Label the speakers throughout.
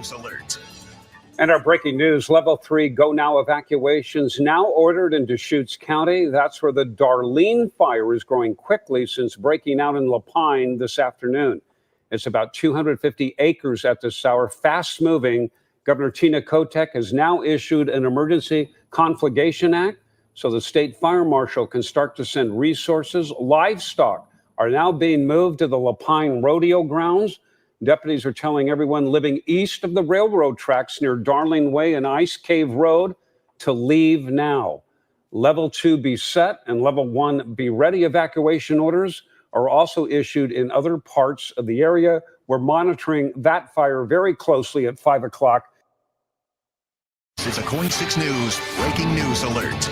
Speaker 1: News Alert.
Speaker 2: And our breaking news, level 3 go now evacuations now ordered in Deschutes County. That's where the Darlene fire is growing quickly since breaking out in La Pine this afternoon. It's about 250 acres at this hour, fast moving. Governor Tina Kotek has now issued an emergency conflagration act so the state fire marshal can start to send resources. Livestock are now being moved to the La Pine rodeo grounds. Deputies are telling everyone living east of the railroad tracks near Darling Way and Ice Cave Road to leave now. Level 2 be set and level 1 be ready. Evacuation orders are also issued in other parts of the area. We're monitoring that fire very closely at 5 o'clock.
Speaker 1: This is a KOIN 6 News breaking news alert.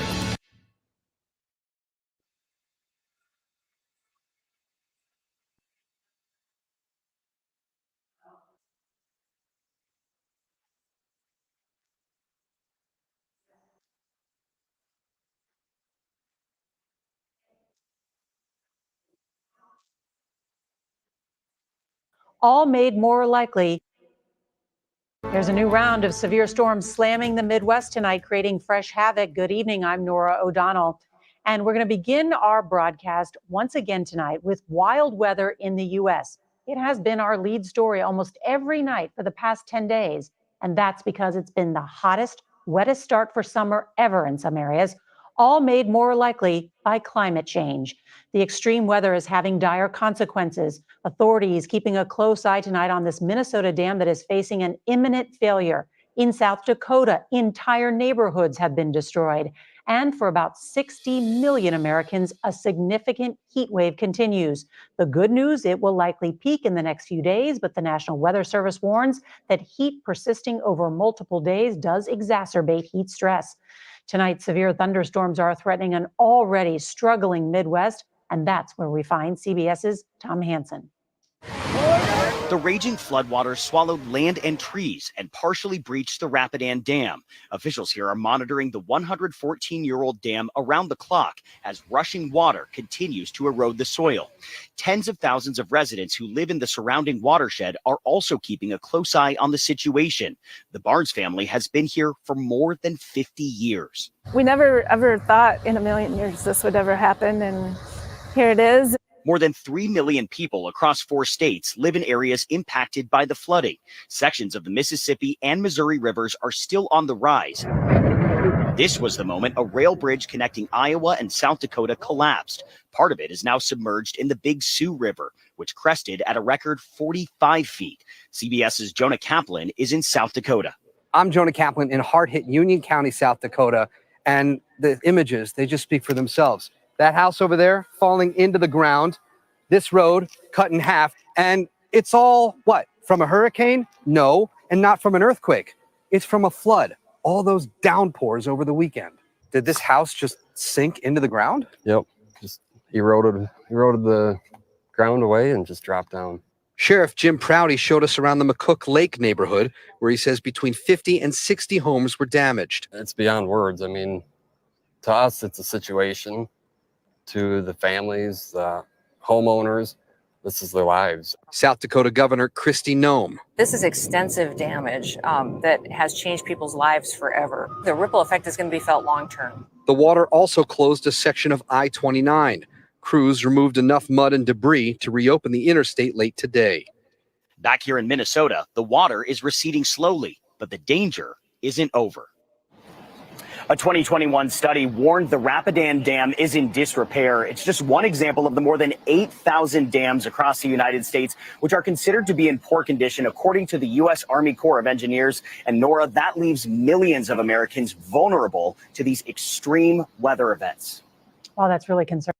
Speaker 3: All made more likely. There's a new round of severe storms slamming the Midwest tonight, creating fresh havoc. Good evening. I'm Nora O'Donnell. And we're going to begin our broadcast once again tonight with wild weather in the U.S. It has been our lead story almost every night for the past 10 days. And that's because it's been the hottest, wettest start for summer ever in some areas, all made more likely by climate change. The extreme weather is having dire consequences. Authorities keeping a close eye tonight on this Minnesota dam that is facing an imminent failure. In South Dakota, entire neighborhoods have been destroyed. And for about 60 million Americans, a significant heat wave continues. The good news, it will likely peak in the next few days, but the National Weather Service warns that heat persisting over multiple days does exacerbate heat stress. Tonight, severe thunderstorms are threatening an already struggling Midwest, and that's where we find CBS's Tom Hansen.
Speaker 4: The raging floodwaters swallowed land and trees and partially breached the Rapidan Dam. Officials here are monitoring the 114-year-old dam around the clock as rushing water continues to erode the soil. Tens of thousands of residents who live in the surrounding watershed are also keeping a close eye on the situation. The Barnes family has been here for more than 50 years.
Speaker 5: We never ever thought in a million years this would ever happen, and here it is.
Speaker 4: More than 3 million people across 4 states live in areas impacted by the flooding. Sections of the Mississippi and Missouri rivers are still on the rise. This was the moment a rail bridge connecting Iowa and South Dakota collapsed. Part of it is now submerged in the Big Sioux River, which crested at a record 45 feet. CBS's Jonah Kaplan is in South Dakota.
Speaker 6: I'm Jonah Kaplan in hard-hit Union County, South Dakota, and the images, they just speak for themselves. That house over there falling into the ground, this road cut in half, and it's all, what, from a hurricane? No, and not from an earthquake. It's from a flood. All those downpours over the weekend. Did this house just sink into the ground?
Speaker 7: Yep, just eroded the ground away and just dropped down.
Speaker 6: Sheriff Jim Prouty showed us around the McCook Lake neighborhood, where he says between 50 and 60 homes were damaged.
Speaker 7: It's beyond words. I mean, to us, it's a situation. To the families, the homeowners, this is their lives.
Speaker 6: South Dakota Governor Kristi Noem.
Speaker 8: This is extensive damage that has changed people's lives forever. The ripple effect is going to be felt long term.
Speaker 6: The water also closed a section of I-29. Crews removed enough mud and debris to reopen the interstate late today.
Speaker 4: Back here in Minnesota, the water is receding slowly, but the danger isn't over. A 2021 study warned the Rapidan Dam is in disrepair. It's just one example of the more than 8,000 dams across the United States, which are considered to be in poor condition, according to the U.S. Army Corps of Engineers. And Nora, that leaves millions of Americans vulnerable to these extreme weather events.
Speaker 3: Well, that's really concerning.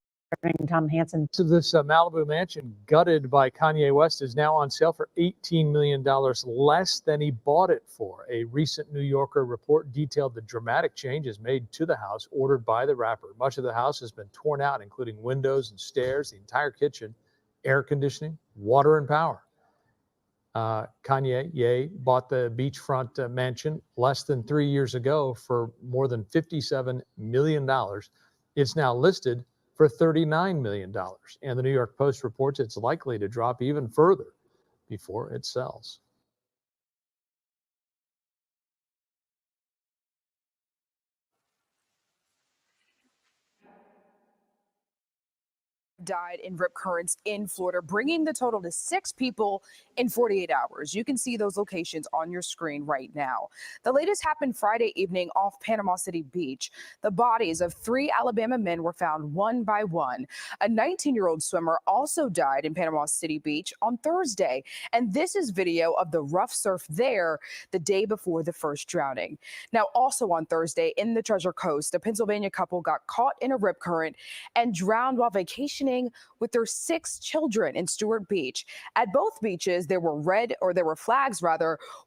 Speaker 3: Tom Hansen.
Speaker 9: So this Malibu mansion gutted by Kanye West is now on sale for $18 million less than he bought it for. A recent New Yorker report detailed the dramatic changes made to the house ordered by the rapper. Much of the house has been torn out, including windows and stairs, the entire kitchen, air conditioning, water and power. Kanye bought the beachfront mansion less than 3 years ago for more than $57 million. It's now listed for $39 million. And the New York Post reports it's likely to drop even further before it sells.
Speaker 10: died in rip currents in Florida, bringing the total to 6 people in 48 hours. You can see those locations on your screen right now. The latest happened Friday evening off Panama City Beach. The bodies of 3 Alabama men were found one by one. A 19-year-old swimmer also died in Panama City Beach on Thursday, and this is video of the rough surf there the day before the first drowning. Now, also on Thursday in the Treasure Coast, a Pennsylvania couple got caught in a rip current and drowned while vacationing with their 6 children in Stewart Beach. At both beaches, there were flags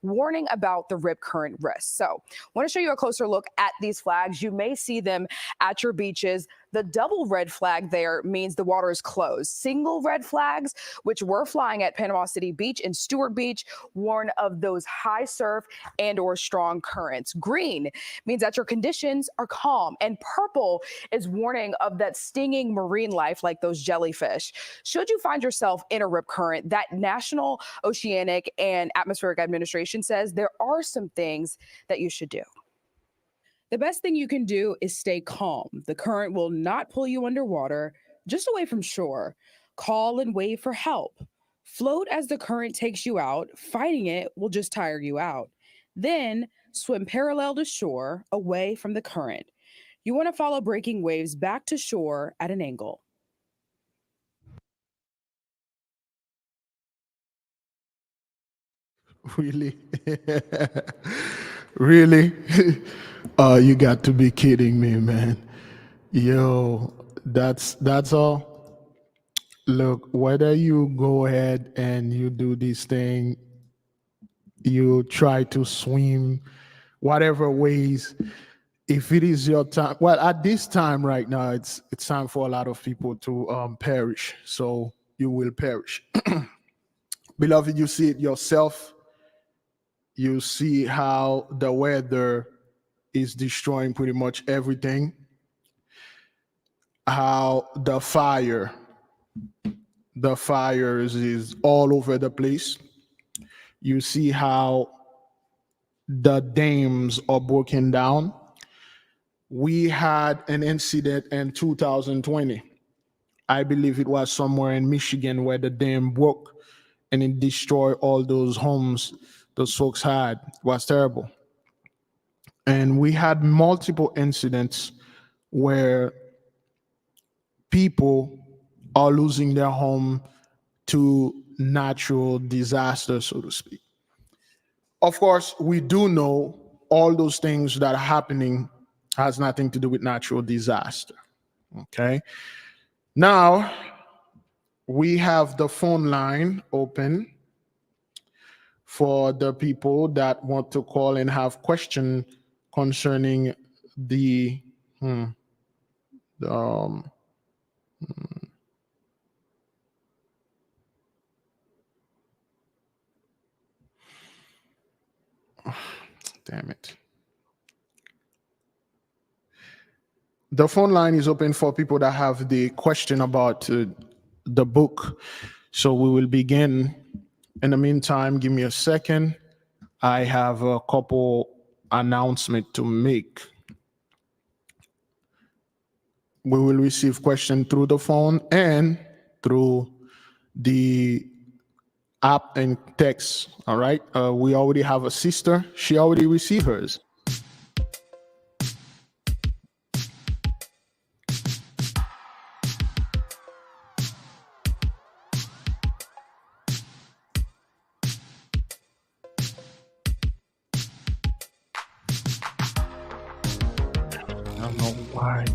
Speaker 10: warning about the rip current risk. So I want to show you a closer look at these flags. You may see them at your beaches. The double red flag there means the water is closed. Single red flags, which were flying at Panama City Beach and Stewart Beach, warn of those high surf and or strong currents. Green means that your conditions are calm, and purple is warning of that stinging marine life like those jellyfish. Should you find yourself in a rip current, that National Oceanic and Atmospheric Administration says there are some things that you should do. The best thing you can do is stay calm. The current will not pull you underwater, just away from shore. Call and wave for help. Float as the current takes you out. Fighting it will just tire you out. Then swim parallel to shore, away from the current. You want to follow breaking waves back to shore at an angle.
Speaker 11: Really? Really? You got to be kidding me, man. Yo, that's all. Look, whether you go ahead and you do this thing, you try to swim, whatever ways, if it is your time, well, at this time right now, it's time for a lot of people to perish. So you will perish. Beloved, you see it yourself. You see how the weather is destroying pretty much everything. How the fires is all over the place. You see how the dams are broken down. We had an incident in 2020. I believe it was somewhere in Michigan where the dam broke and it destroyed all those homes those folks had. It was terrible. And we had multiple incidents where people are losing their home to natural disaster, so to speak. Of course, we do know all those things that are happening has nothing to do with natural disaster. Okay. Now, we have the phone line open for the people that want to call and have questions concerning the damn it. The phone line is open for people that have the question about the book. So we will begin. In the meantime, give me a second. I have a couple announcements to make. We will receive questions through the phone and through the app and text. All right. We already have a sister. She already received hers. I don't know why.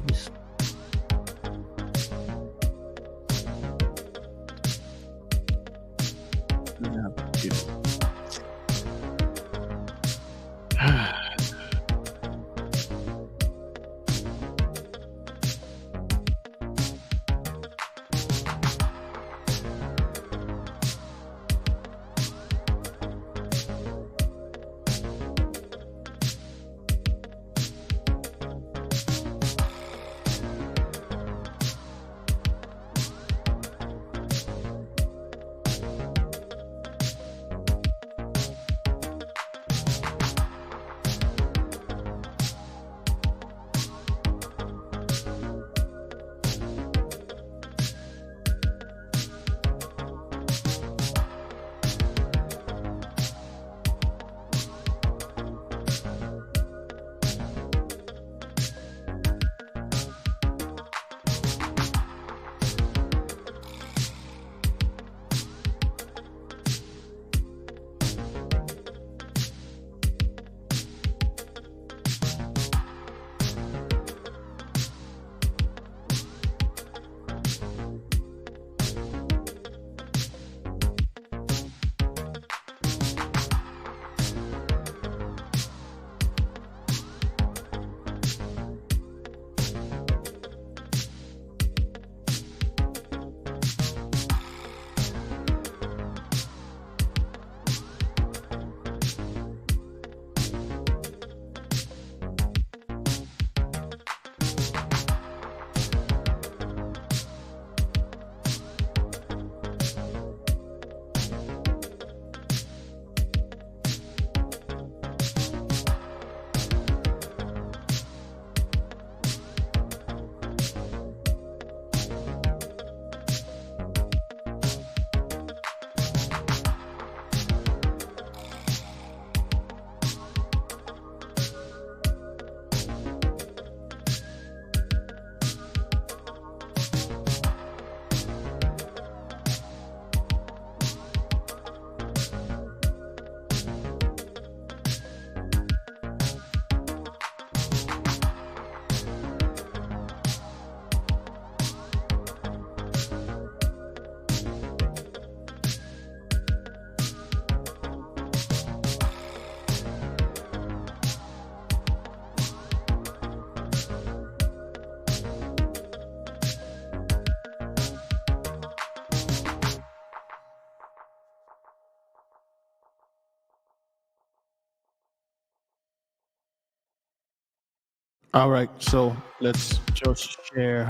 Speaker 11: All right, so let's just share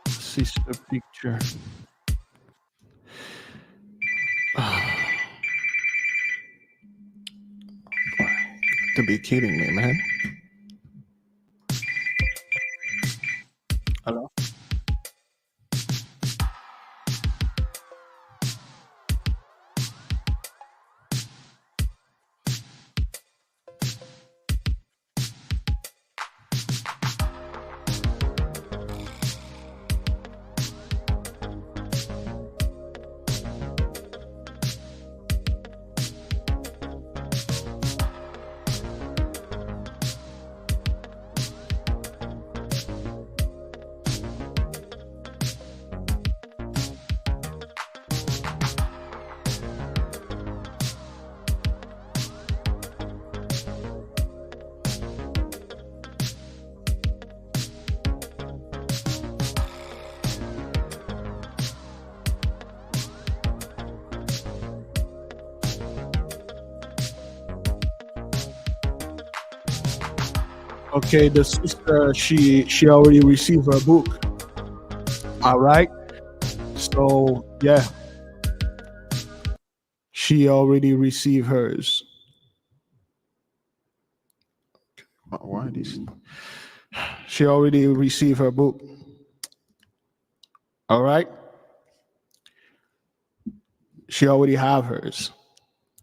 Speaker 11: sister picture. To be kidding me, man. Hello? Okay, the sister, she already received her book. All right. So yeah, she already received hers. Why this? She already received her book. All right. She already have hers.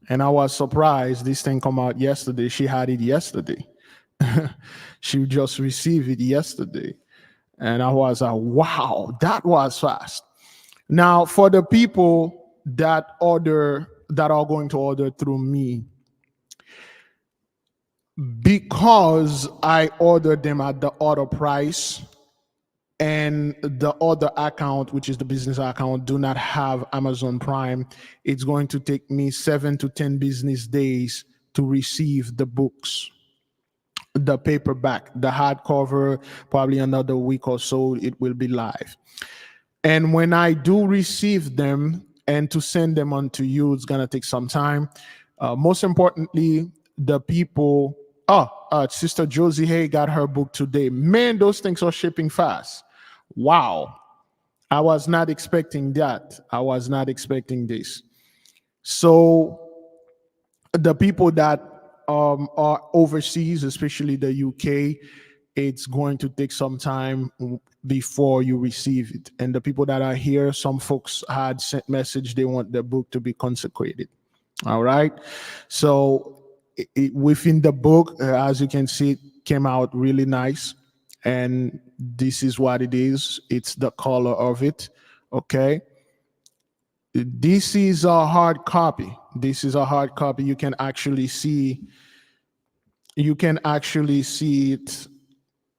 Speaker 11: And I was surprised this thing come out yesterday. She had it yesterday. She just received it yesterday. And I was like, wow, that was fast. Now, for the people that are going to order through me, because I ordered them at the order price, and the other account, which is the business account, do not have Amazon Prime, it's going to take me 7 to 10 business days to receive the books, the paperback, the hardcover. Probably another week or so it will be live. And when I do receive them and to send them on to you, it's gonna take some time. Most importantly, the people, Sister Josie Hay got her book today. Man, those things are shipping fast. Wow. I was not expecting that. I was not expecting this. So the people that are overseas, especially the UK, it's going to take some time before you receive it. And the people that are here, some folks had sent message they want their book to be consecrated. All right. So within the book, as you can see, it came out really nice. And this is what it is. It's the color of it. Okay. This is a hard copy. This is a hard copy. You can actually see it.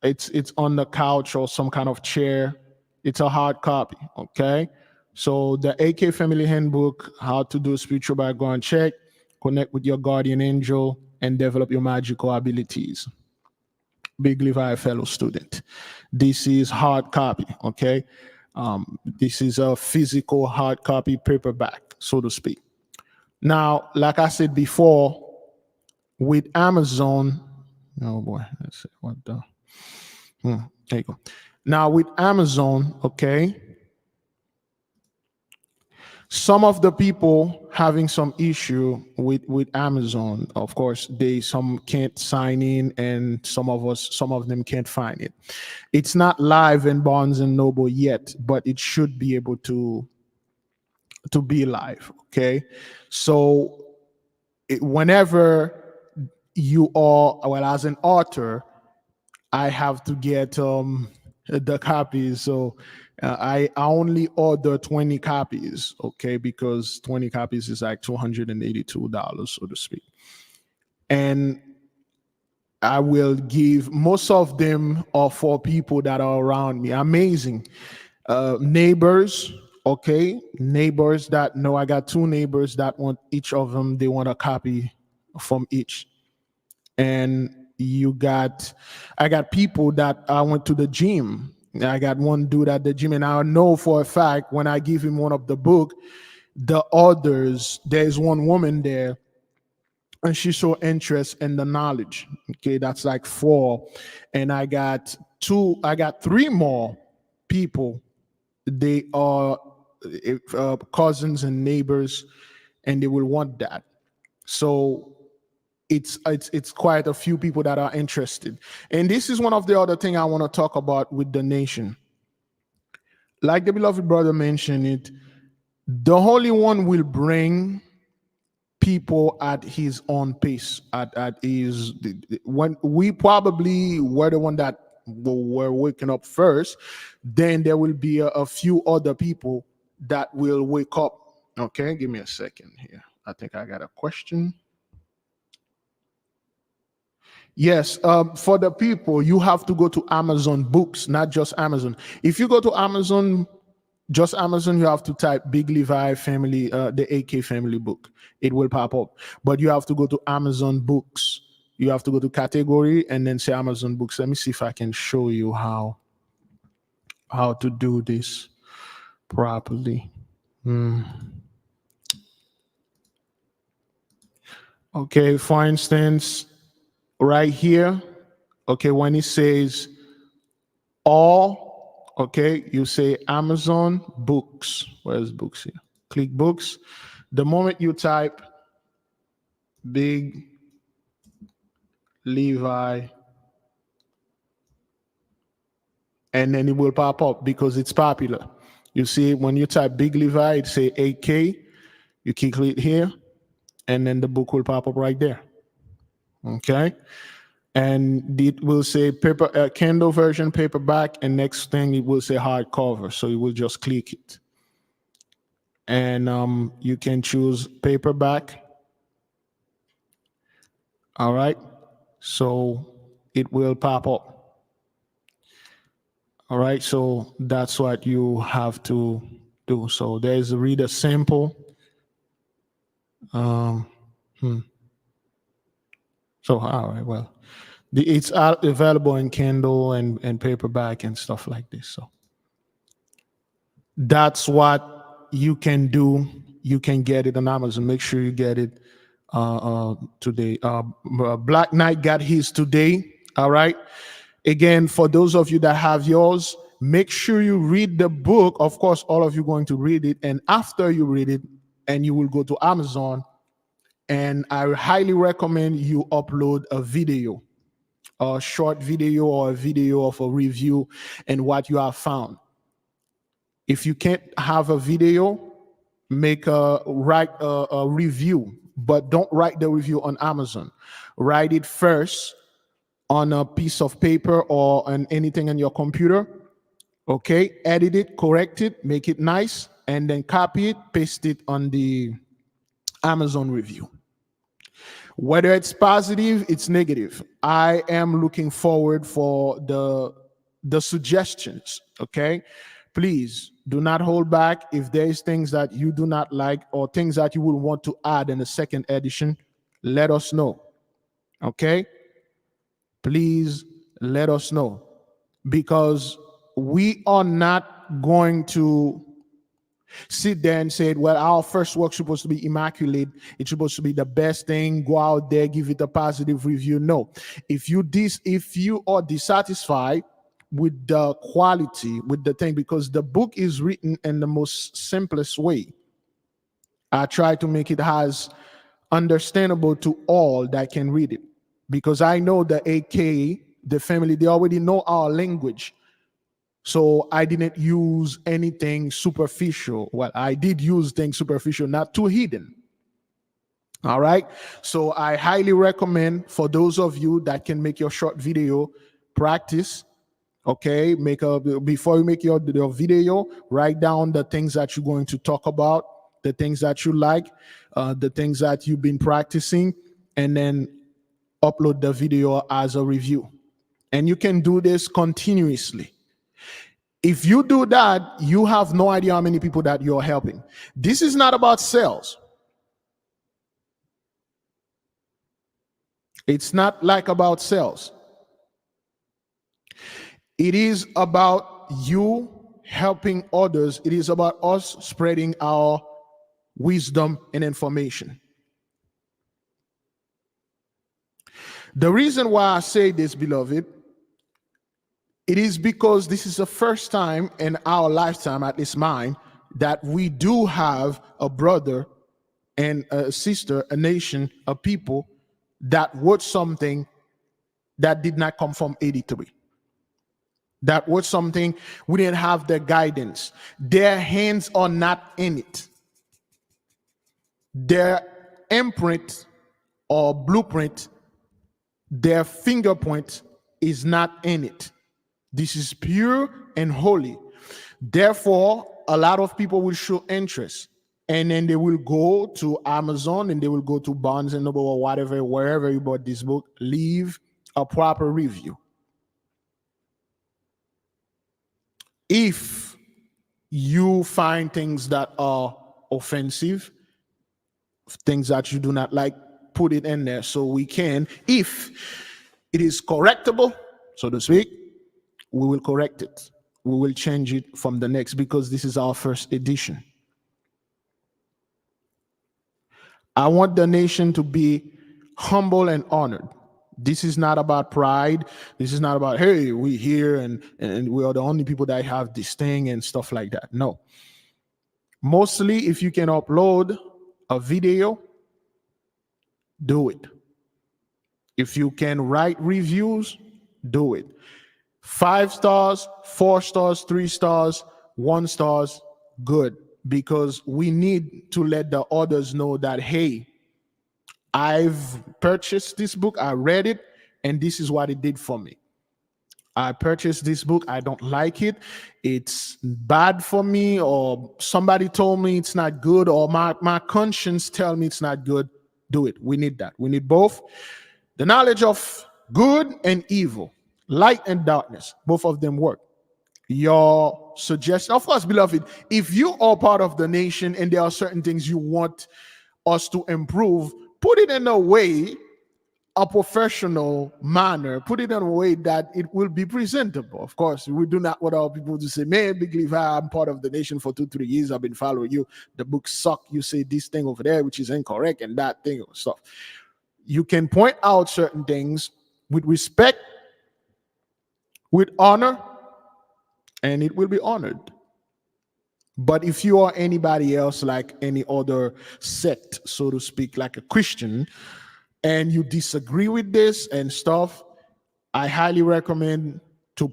Speaker 11: It's on the couch or some kind of chair. It's a hard copy. Okay. So the AK Family Handbook, how to do spiritual background check, connect with your guardian angel, and develop your magical abilities. Big Levi fellow student. This is hard copy, okay? This is a physical hard copy paperback, so to speak. Now, like I said before, with Amazon, oh boy, let's see what the, there you go. Now with Amazon, okay, some of the people having some issue with Amazon, of course, some can't sign in, and some of them can't find it. It's not live in Barnes and Noble yet, but it should be able to be live. Okay, so whenever you are, well, as an author, I have to get the copies. So I only order 20 copies, okay, because 20 copies is like $282, so to speak. And I will give, most of them are for people that are around me. Amazing. Neighbors, okay, neighbors that know, I got 2 neighbors that want, each of them, they want a copy from each. And I got people that I went to the gym. I got one dude at the gym, and I know for a fact when I give him one of the book, the others, there's one woman there and she showed interest in the knowledge. Okay, that's like 4. And I got 3 more people. They are cousins and neighbors, and they will want that. So it's quite a few people that are interested. And this is one of the other thing I want to talk about with the nation. Like the beloved brother mentioned it, the Holy One will bring people at his own pace, at his, when we probably were the one that were waking up first, then there will be a few other people that will wake up. Okay, give me a second here. I think I got a question. Yes, for the people, you have to go to Amazon Books, not just Amazon. If you go to Amazon, just Amazon, you have to type Big Levi family, the AK family book. It will pop up. But you have to go to Amazon Books. You have to go to category and then say Amazon Books. Let me see if I can show you how to do this properly. Okay, for instance, right here, okay, when it says all, okay, you say Amazon Books. Where's books here? Click books. The moment you type Big Levi, and then it will pop up because it's popular. You see, when you type Big Levi, it say 8K. You click here, and then the book will pop up right there. Okay, and it will say paper, Kindle version, paperback, and next thing it will say hardcover. So you will just click it, and you can choose paperback. All right, so it will pop up. All right, so that's what you have to do. So there's a reader sample. So all right, well, it's available in Kindle and paperback and stuff like this. So that's what you can do. You can get it on Amazon. Make sure you get it today. Black Knight got his today. All right. Again, for those of you that have yours, make sure you read the book. Of course, all of you going to read it. And after you read it, and you will go to Amazon, and I highly recommend you upload a video, a short video or a video of a review and what you have found. If you can't have a video, write a review, but don't write the review on Amazon. Write it first on a piece of paper or on anything on your computer. Okay, edit it, correct it, make it nice, and then copy it, paste it on the Amazon review. Whether it's positive, it's negative, I am looking forward for the suggestions. Okay, please do not hold back. If there is things that you do not like or things that you would want to add in the second edition, let us know. Okay, please let us know, because we are not going to sit there and say, well, our first work is supposed to be immaculate. It's supposed to be the best thing. Go out there, give it a positive review. No. If you are dissatisfied with the quality, with the thing, because the book is written in the most simplest way, I try to make it as understandable to all that can read it, because I know the AK, the family, they already know our language. So I didn't use anything superficial. Well, I did use things superficial, not too hidden. All right. So I highly recommend for those of you that can make your short video, practice. Okay. Before you make your video, write down the things that you're going to talk about, the things that you like, the things that you've been practicing, and then upload the video as a review. And you can do this continuously. If you do that, you have no idea how many people that you're helping. This is not about sales. It's not like about sales. It is about you helping others. It is about us spreading our wisdom and information. The reason why I say this, beloved, it is because this is the first time in our lifetime, at least mine, that we do have a brother and a sister, a nation, a people that wrote something that did not come from 83. That was something we didn't have their guidance. Their hands are not in it. Their imprint or blueprint, their fingerprint is not in it. This is pure and holy. Therefore, a lot of people will show interest, and then they will go to Amazon and they will go to Barnes and Noble or whatever, wherever you bought this book, leave a proper review. If you find things that are offensive, things that you do not like, put it in there so we can, if it is correctable, so to speak, we will correct it. We will change it from the next, because this is our first edition. I want the nation to be humble and honored. This is not about pride. This is not about, hey, we here and we are the only people that have this thing and stuff like that. No. Mostly, if you can upload a video, do it. If you can write reviews, do it. 5 stars, 4 stars, 3 stars, 1 stars, good. Because we need to let the others know that, hey, I've purchased this book, I read it, and this is what it did for me. I purchased this book, I don't like it, it's bad for me, or somebody told me it's not good, or my conscience tell me it's not good. Do it. We need that. We need both. The knowledge of good and evil, light and darkness, both of them work. Your suggestion, of course, beloved, if you are part of the nation and there are certain things you want us to improve, put it in a way, a professional manner, put it in a way that it will be presentable. Of course, we do not want our people to say, man, Big Levi, I'm part of the nation for 2-3 years, I've been following you, the book suck, you say this thing over there which is incorrect, and that thing or stuff. You can point out certain things with respect, with honor, and it will be honored. But if you are anybody else, like any other sect, so to speak, like a Christian, and you disagree with this and stuff, I highly recommend to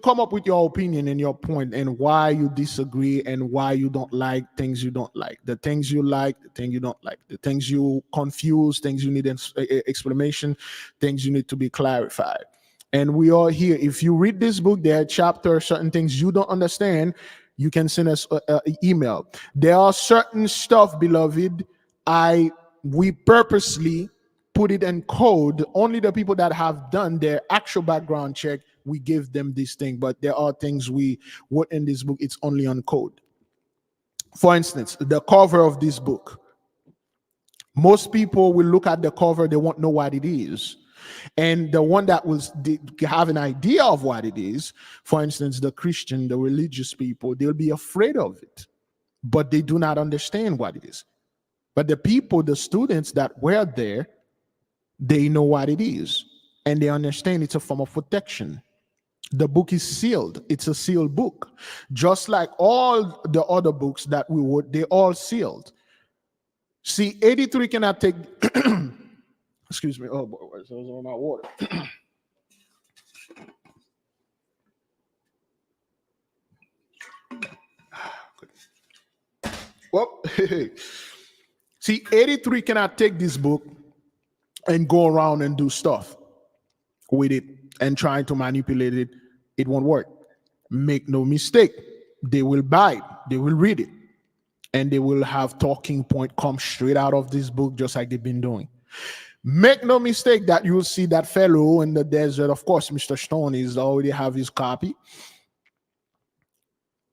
Speaker 11: come up with your opinion and your point and why you disagree and why you don't like things you don't like, the things you like, the things you don't like, the things you confuse, things you need explanation, things you need to be clarified. And we are here. If you read this book, there are chapters, certain things you don't understand, you can send us an email. There are certain stuff, beloved, we purposely put it in code. Only the people that have done their actual background check, we give them this thing. But there are things we wrote in this book, it's only on code. For instance, the cover of this book. Most people will look at the cover, they won't know what it is. And the one that have an idea of what it is, for instance, the Christian, the religious people, they'll be afraid of it, but they do not understand what it is. But the people, the students that were there, they know what it is, and they understand it's a form of protection. The book is sealed. It's a sealed book. Just like all the other books that we wrote, they're all sealed. See, 83 cannot take... Excuse me. Oh boy, where's all my water? Well, see, 83 cannot take this book and go around and do stuff with it and trying to manipulate it. It won't work. Make no mistake. They will buy it. They will read it. And they will have talking point come straight out of this book, just like they've been doing. Make no mistake that you will see that fellow in the desert. Of course, Mr. Stone is already have his copy.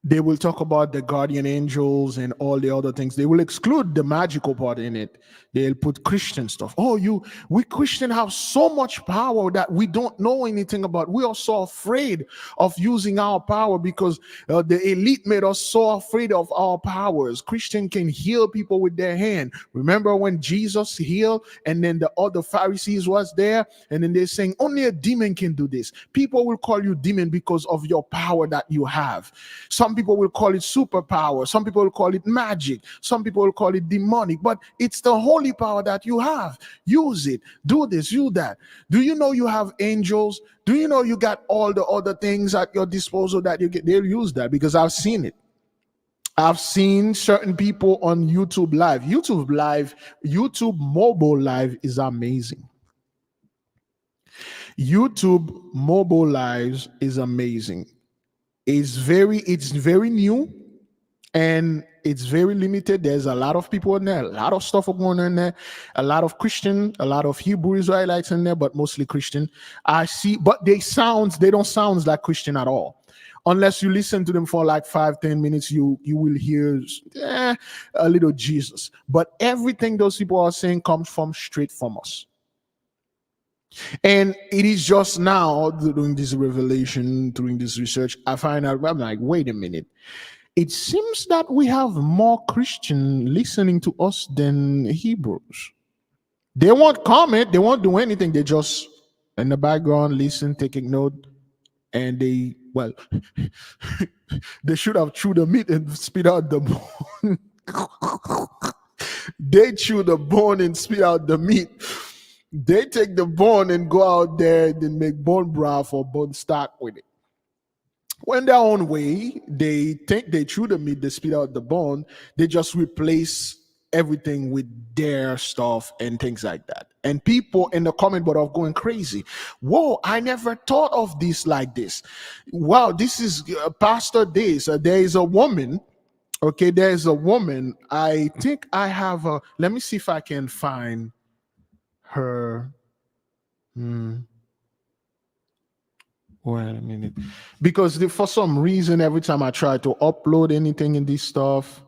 Speaker 11: They will talk about the guardian angels and all the other things. They will exclude the magical part in it. They'll put Christian stuff. Oh, we Christian have so much power that we don't know anything about. We are so afraid of using our power because the elite made us so afraid of our powers. Christian can heal people with their hand. Remember when Jesus healed and then the other Pharisees was there and then they're saying only a demon can do this. People will call you demon because of your power that you have. Some people will call it superpower. Some people will call it magic. Some people will call it demonic. But it's the holy power that you have. Use it. Do this, do that. Do you know you have angels? Do you know you got all the other things at your disposal that you get? They'll use that because I've seen it. I've seen certain people on YouTube Live. YouTube mobile live is amazing. YouTube mobile lives is amazing. It's very new and it's very limited. There's a lot of people in there, a lot of stuff going on in there, a lot of Christian, a lot of Hebrew Israelites in there, but mostly Christian. I see, but they don't sound like Christian at all. Unless you listen to them for like 5-10 minutes, you will hear a little Jesus. But everything those people are saying comes from straight from us. And it is just now during this revelation, during this research, I find out, I'm like, wait a minute. It seems that we have more Christian listening to us than Hebrews. They won't comment, they won't do anything. They just in the background listen, taking note, and they they should have chewed the meat and spit out the bone. They chew the bone and spit out the meat. They take the bone and go out there and make bone broth or bone stock with it. When their own way, they think they chew the meat, they spit out the bone, they just replace everything with their stuff and things like that. And people in the comment board are going crazy. Whoa, I never thought of this like this. Wow, this is Pastor Days. There is a woman. Okay, there is a woman. I think I have a. Let me see if I can find her. Wait a minute, because for some reason every time I try to upload anything in this stuff,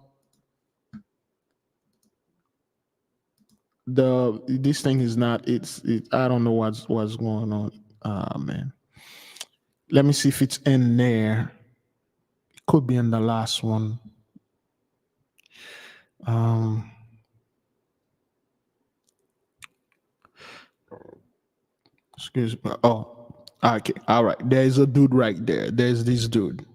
Speaker 11: this thing is not. I don't know what's going on. Man, let me see if it's in there. It could be in the last one. Excuse me. Oh. Okay, all right. There's a dude right there. There's this dude.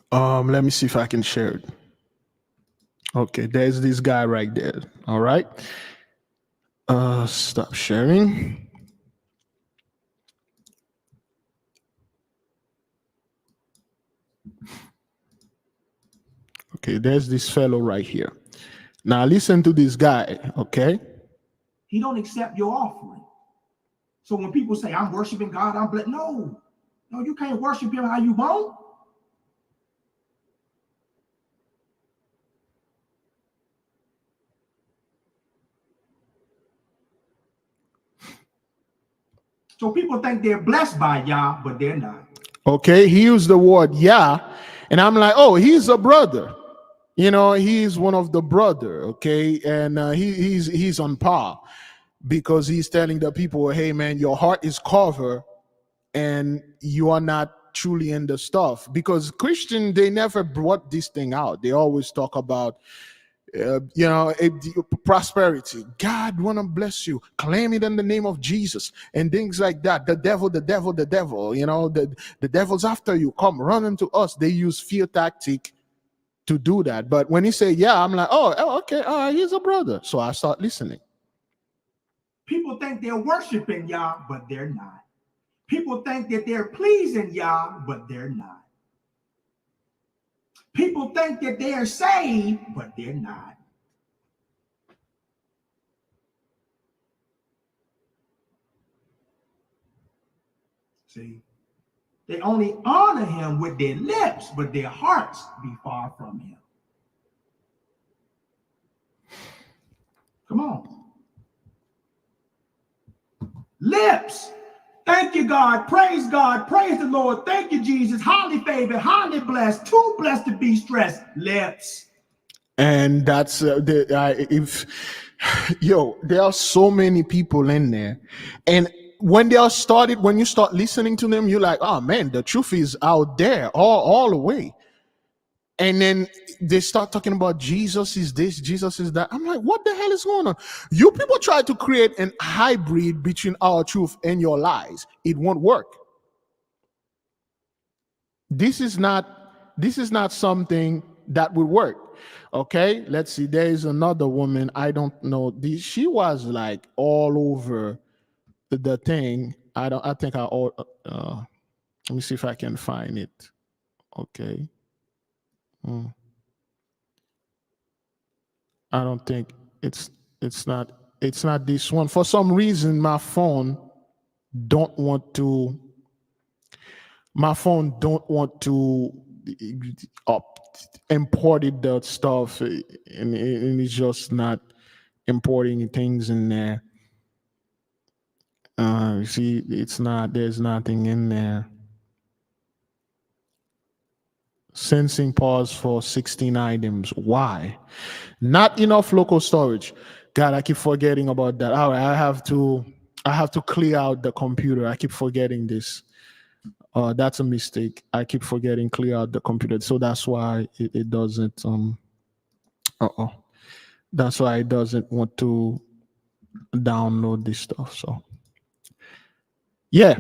Speaker 11: Let me see if I can share it. Okay, there's this guy right there. All right. Stop sharing. Okay, there's this fellow right here. Now listen to this guy, okay?
Speaker 12: He don't accept your offering. So when people say, I'm worshiping God, I'm blessed. No, you can't worship him how you want. So people think they're blessed by Yah, but they're not.
Speaker 11: Okay, he used the word Yah, and I'm like, oh, he's a brother. You know, he's one of the brother, okay? And he's on par because he's telling the people, hey, man, your heart is covered and you are not truly in the stuff. Because Christian, they never brought this thing out. They always talk about, prosperity. God want to bless you. Claim it in the name of Jesus and things like that. The devil, you know, the devil's after you. Come run into us. They use fear tactic to do that. But when he say, yeah, I'm like, oh okay, all right, he's a brother. So I start listening.
Speaker 12: People think they're worshiping Yah, but they're not. People think that they're pleasing Yah, but they're not. People think that they're saved, but they're not. See, they only honor him with their lips, but their hearts be far from him. Come on. Lips, Thank you, God. Praise God. Praise the Lord. Thank you, Jesus. Highly favored, highly blessed, too blessed to be stressed. Lips.
Speaker 11: And that's if there are so many people in there, and when you start listening to them, you're like, oh man, the truth is out there all the way. And then they start talking about Jesus is this, Jesus is that. I'm like, what the hell is going on? You people try to create an hybrid between our truth and your lies. It won't work. This is not something that will work. Okay, let's see. There is another woman. I don't know. She was like all over the thing. I think let me see if I can find it. Okay. I don't think it's not this one. For some reason, my phone don't want to imported the stuff, and it's just not importing things in there. You see, there's nothing in there. Sensing pause for 16 items. Why? Not enough local storage. God, I keep forgetting about that. All right, I have to clear out the computer. I keep forgetting this. That's a mistake. I keep forgetting clear out the computer. So that's why it doesn't that's why it doesn't want to download this stuff. So yeah.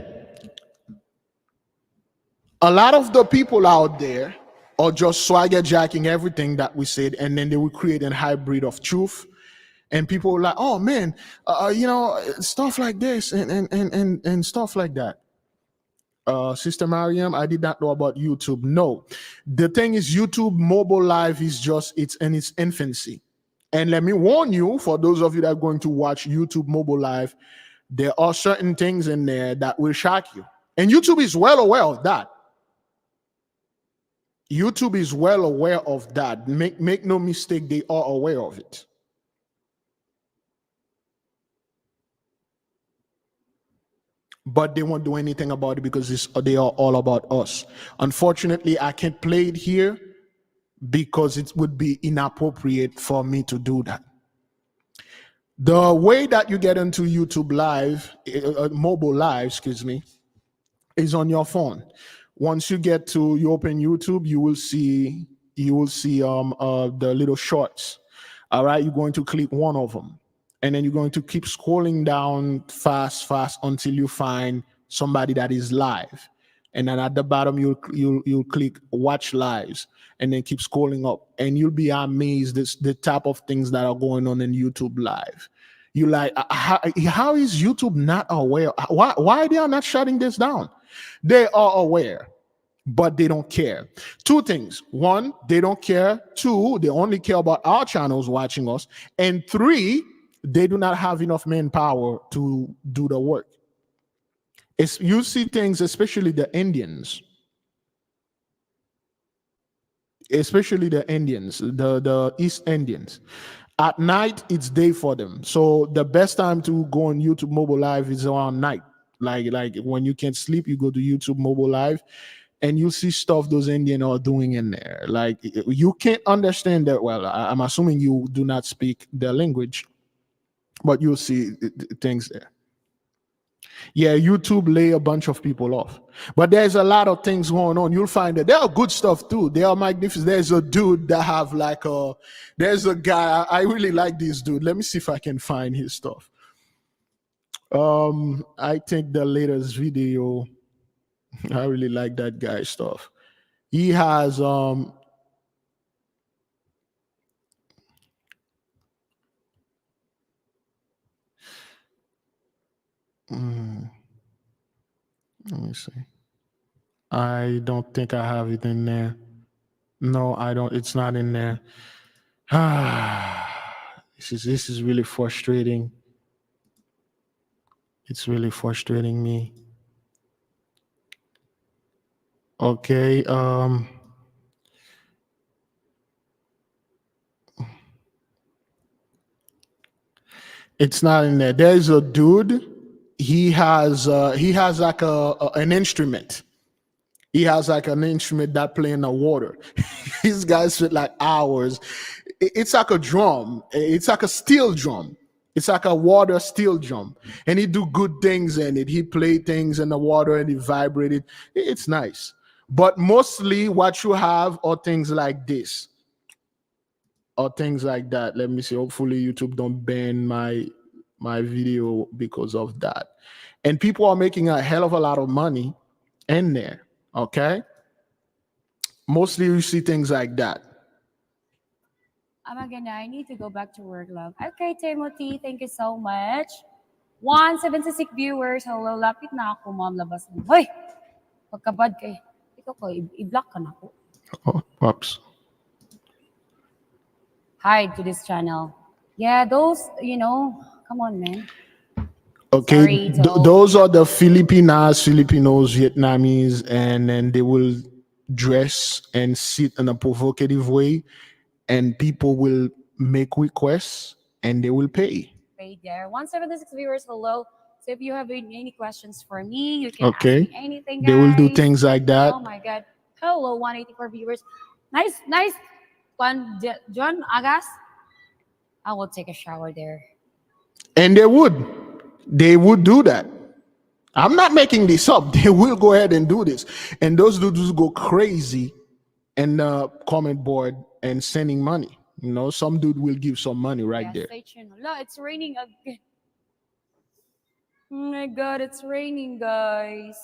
Speaker 11: A lot of the people out there are just swagger jacking everything that we said, and then they will create a hybrid of truth. And people are like, oh man, stuff like this and stuff like that. Sister Mariam, I did not know about YouTube. No, the thing is, YouTube mobile live is it's in its infancy. And let me warn you, for those of you that are going to watch YouTube mobile live, there are certain things in there that will shock you. And YouTube is well aware of that. YouTube is well aware of that. Make no mistake, they are aware of it. But they won't do anything about it because they are all about us. Unfortunately, I can't play it here because it would be inappropriate for me to do that. The way that you get into YouTube live, mobile live, is on your phone. Once you open YouTube, you will see the little shorts. All right, you're going to click one of them, and then you're going to keep scrolling down fast until you find somebody that is live, and then at the bottom you'll click watch lives, and then keep scrolling up, and you'll be amazed the type of things that are going on in YouTube live. You like, how is YouTube not aware? Why they are not shutting this down? They are aware, but they don't care. Two things. One, they don't care. Two, they only care about our channels watching us. And three, they do not have enough manpower to do the work. You see things, especially the Indians. The East Indians. At night, it's day for them. So the best time to go on YouTube mobile live is around night. Like when you can't sleep, you go to YouTube mobile live, and you see stuff those Indians are doing in there. Like, you can't understand that. Well, I'm assuming you do not speak their language, but you'll see things there. Yeah, YouTube lay a bunch of people off. But there's a lot of things going on. You'll find that there are good stuff too. They are magnificent. There's a dude that have there's a guy, I really like this dude. Let me see if I can find his stuff. I think the latest video, I really like that guy's stuff. He has let me see. I don't think I have it in there. No, I don't. It's not in there. This is really frustrating. It's really frustrating me. Okay. It's not in there. There's a dude. he has like an instrument. He has like an instrument that play in the water. These guys spent like hours. It's like a drum. It's like a steel drum. It's like a water steel drum. And he do good things in it. He play things in the water and he vibrated. It's nice. But mostly what you have are things like this. Or things like that. Let me see. Hopefully YouTube don't ban my video because of that. And people are making a hell of a lot of money in there. Okay, mostly you see things like that.
Speaker 13: Maganda, I need to go back to work, love. Okay, Timothy, thank you so much. 176 viewers. Hello, lapit na ako, ma'am. Labas mo. Hoy! Pagkabad kay. Ikaw ko, i-block ka na ako.
Speaker 11: Oh, pops.
Speaker 13: Hi to this channel. Yeah, those, you know, come on, man.
Speaker 11: Okay, those are the Filipinos, Vietnamese, and then they will dress and sit in a provocative way, and people will make requests and they will pay.
Speaker 13: Pay there. 176 viewers, hello. So if you have any questions for me, you can ask me anything, guys.
Speaker 11: They will do things like that.
Speaker 13: Oh my God. Hello, 184 viewers. Nice. John Agas. I will take a shower there.
Speaker 11: And they would do that. I'm not making this up. They will go ahead and do this. And those dudes go crazy in the comment board and sending money. You know, some dude will give some money right there.
Speaker 13: Look, it's raining again. Oh my God, it's raining, guys.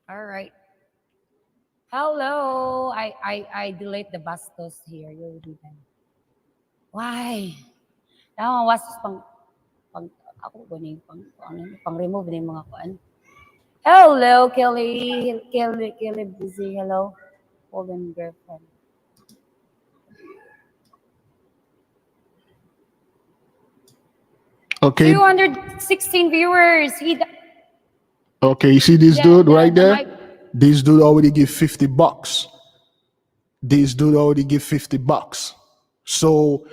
Speaker 13: All right. Hello. I delete the bastos here. You'll do them. Why? Tama wastos pang ako gani pang remove din mga kuan. Hello, Kelly busy. Hello, Hogan girlfriend.
Speaker 11: Okay.
Speaker 13: 216 viewers.
Speaker 11: Okay, you see this dude right there? This dude already give $50. This dude already give $50. So,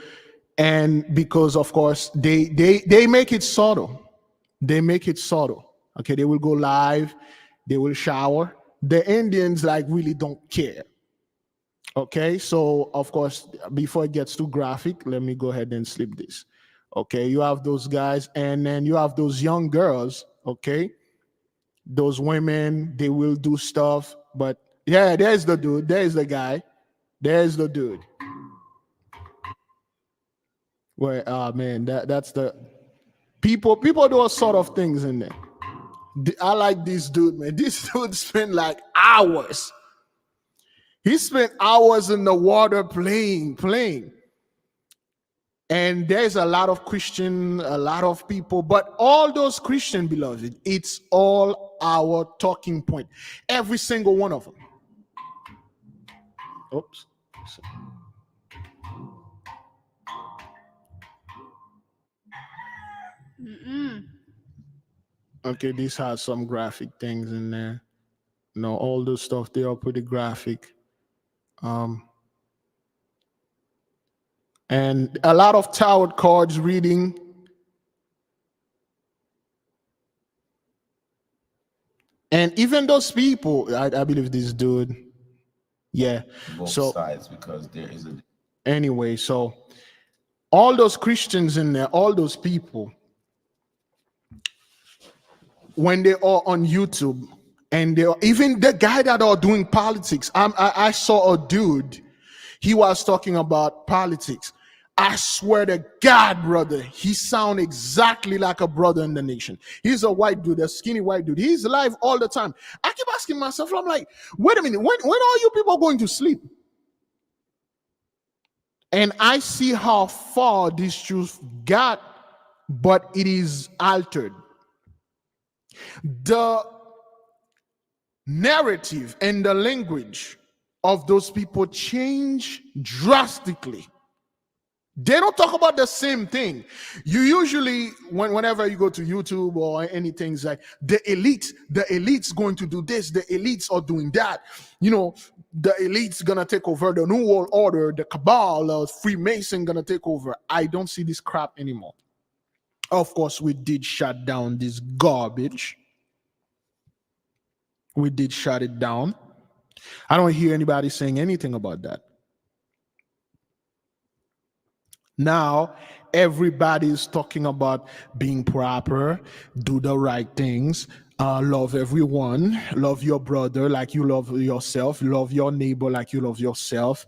Speaker 11: and because of course they make it subtle. They make it subtle. Okay, they will go live, they will shower. The Indians like really don't care. Okay, so of course, before it gets too graphic, let me go ahead and slip this. Okay, you have those guys, and then you have those young girls. Okay, those women, they will do stuff, but yeah, there's the dude, there's the guy, there's the dude. Where man, that's the people do all sort of things in there. I like this dude, man. This dude spent like hours. He spent hours in the water playing. And there's a lot of Christian, a lot of people, but all those Christian, beloved, it's all our talking point. Every single one of them. Oops. Okay, this has some graphic things in there. No, all those stuff, they are pretty graphic. And a lot of tarot cards reading. And even those people, I believe this dude, yeah.
Speaker 14: Both
Speaker 11: so
Speaker 14: sides, because there is a
Speaker 11: anyway, so all those Christians in there, all those people, when they are on YouTube, and they are, even the guy that are doing politics, I saw a dude, he was talking about politics. I swear to God, brother, he sound exactly like a brother in the nation. He's a white dude, a skinny white dude. He's live all the time. I keep asking myself, I'm like, wait a minute, when are you people going to sleep? And I see how far this truth got, but it is altered. The narrative and the language of those people change drastically. They don't talk about the same thing. You usually, whenever you go to YouTube or anything, it's like the elites going to do this, the elites are doing that. You know, the elite's gonna take over, the New World Order, the cabal, Freemason gonna take over. I don't see this crap anymore. Of course, we did shut down this garbage. We did shut it down. I don't hear anybody saying anything about that. Now, everybody's talking about being proper, do the right things, love everyone, love your brother like you love yourself, love your neighbor like you love yourself.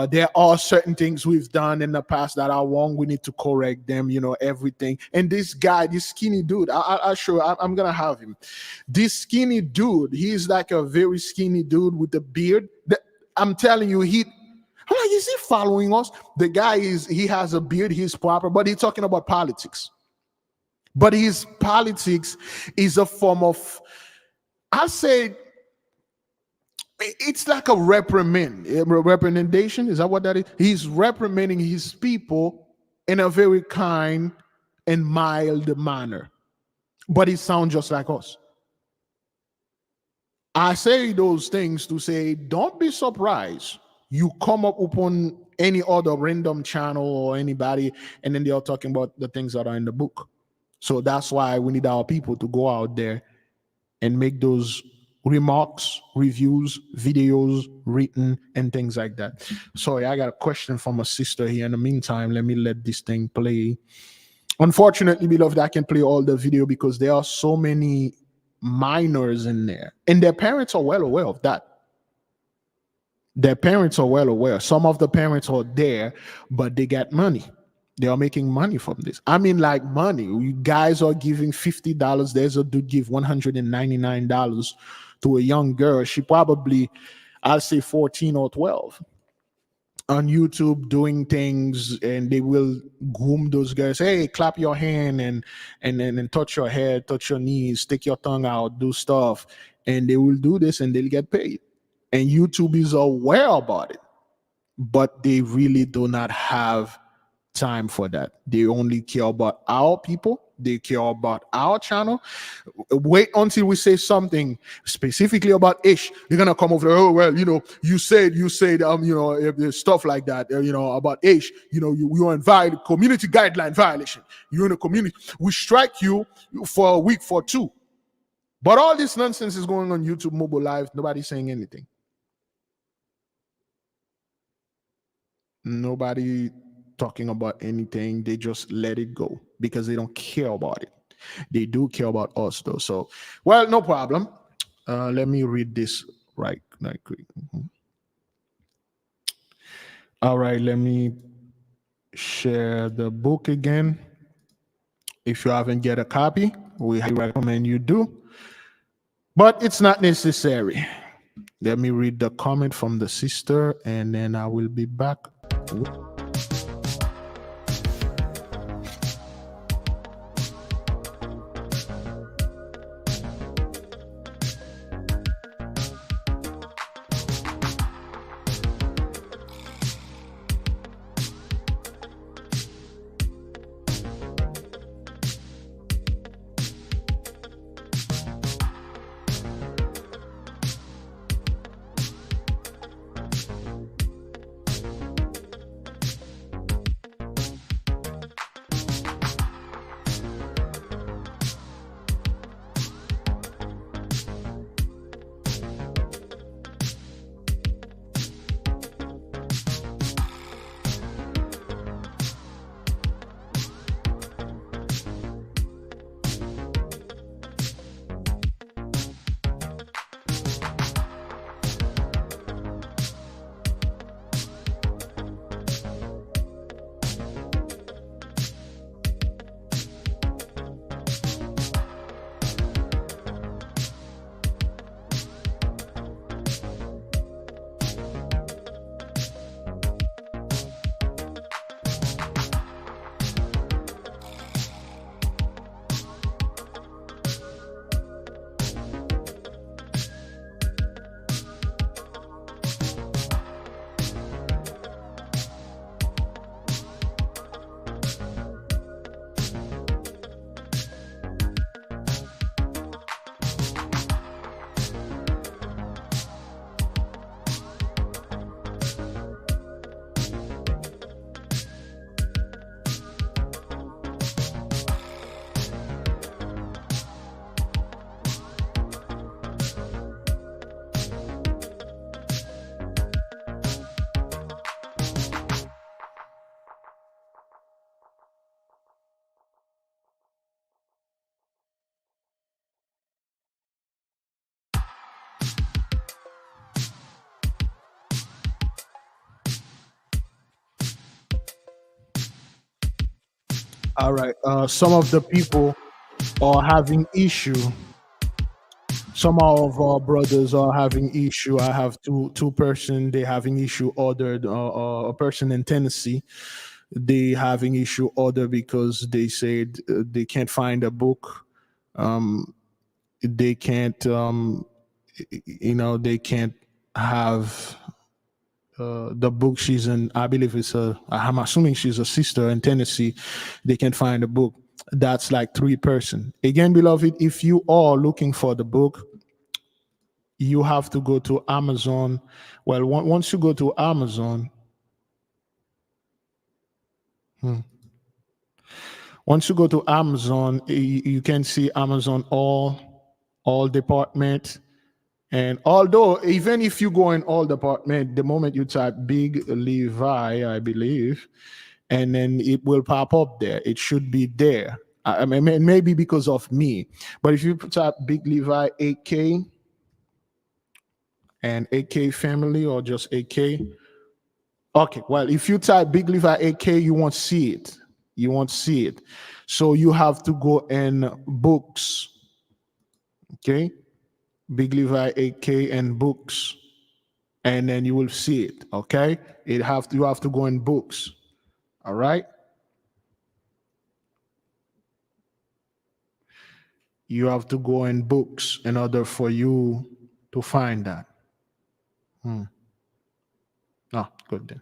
Speaker 11: There are certain things we've done in the past that are wrong. We need to correct them, everything. And this guy, this skinny dude, I'm going to have him. This skinny dude, he's like a very skinny dude with a beard. I'm telling you, I'm like, is he following us? The guy he has a beard, he's proper, but he's talking about politics. But his politics is a form of, I say, it's like a representation. Is that what that is? He's reprimanding his people in a very kind and mild manner. But he sounds just like us. I say those things to say, don't be surprised. You come up upon any other random channel or anybody, and then they are talking about the things that are in the book. So that's why we need our people to go out there and make those remarks, reviews, videos written, and things like that. Sorry, I got a question from a sister here. In the meantime, let me let this thing play. Unfortunately, beloved, I can play all the video because there are so many minors in there, and their parents are well aware of that. Their parents are well aware. Some of the parents are there, but they get money. They are making money from this. I mean, like money. You guys are giving $50. There's a dude give $199 to a young girl. She probably, I'll say 14 or 12. On YouTube doing things, and they will groom those girls. Hey, clap your hand and touch your head, touch your knees, stick your tongue out, do stuff. And they will do this and they'll get paid. And YouTube is aware about it, but they really do not have time for that. They only care about our people. They care about our channel. Wait until we say something specifically about Ish. They're gonna come over. Oh well, you said stuff like that. About Ish. You're in community guideline violation. You're in a community. We strike you for a week, for 2. But all this nonsense is going on YouTube mobile live. Nobody's saying anything. Nobody talking about anything. They just let it go because they don't care about it. They do care about us though. So, well, no problem. Let me read this right quick. All right, let me share the book again. If you haven't get a copy, we highly recommend you do. But it's not necessary. Let me read the comment from the sister, and then I will be back. All right. Some of the people are having issue. Some of our brothers are having issue. I have two person. They having issue ordered. A person in Tennessee. They having issue order because they said they can't find a book. They can't. They can't have the book. She's in, I believe it's I'm assuming she's a sister in Tennessee. They can't find the book. That's like 3 person. Again, beloved, if you are looking for the book, you have to go to Amazon. Well, once you go to Amazon, once you go to Amazon, you can see Amazon all department. And although even if you go in all department, the moment you type Big Levi, I believe, and then it will pop up there. It should be there. I mean, maybe because of me, but if you type Big Levi 8K and 8K family or just 8K, okay. Well, if you type Big Levi 8K, you won't see it. You won't see it. So you have to go in books. Okay, Big Levi 8K and books, and then you will see it. Okay, you have to go in books. All right. You have to go in books in order for you to find that. Ah, good then.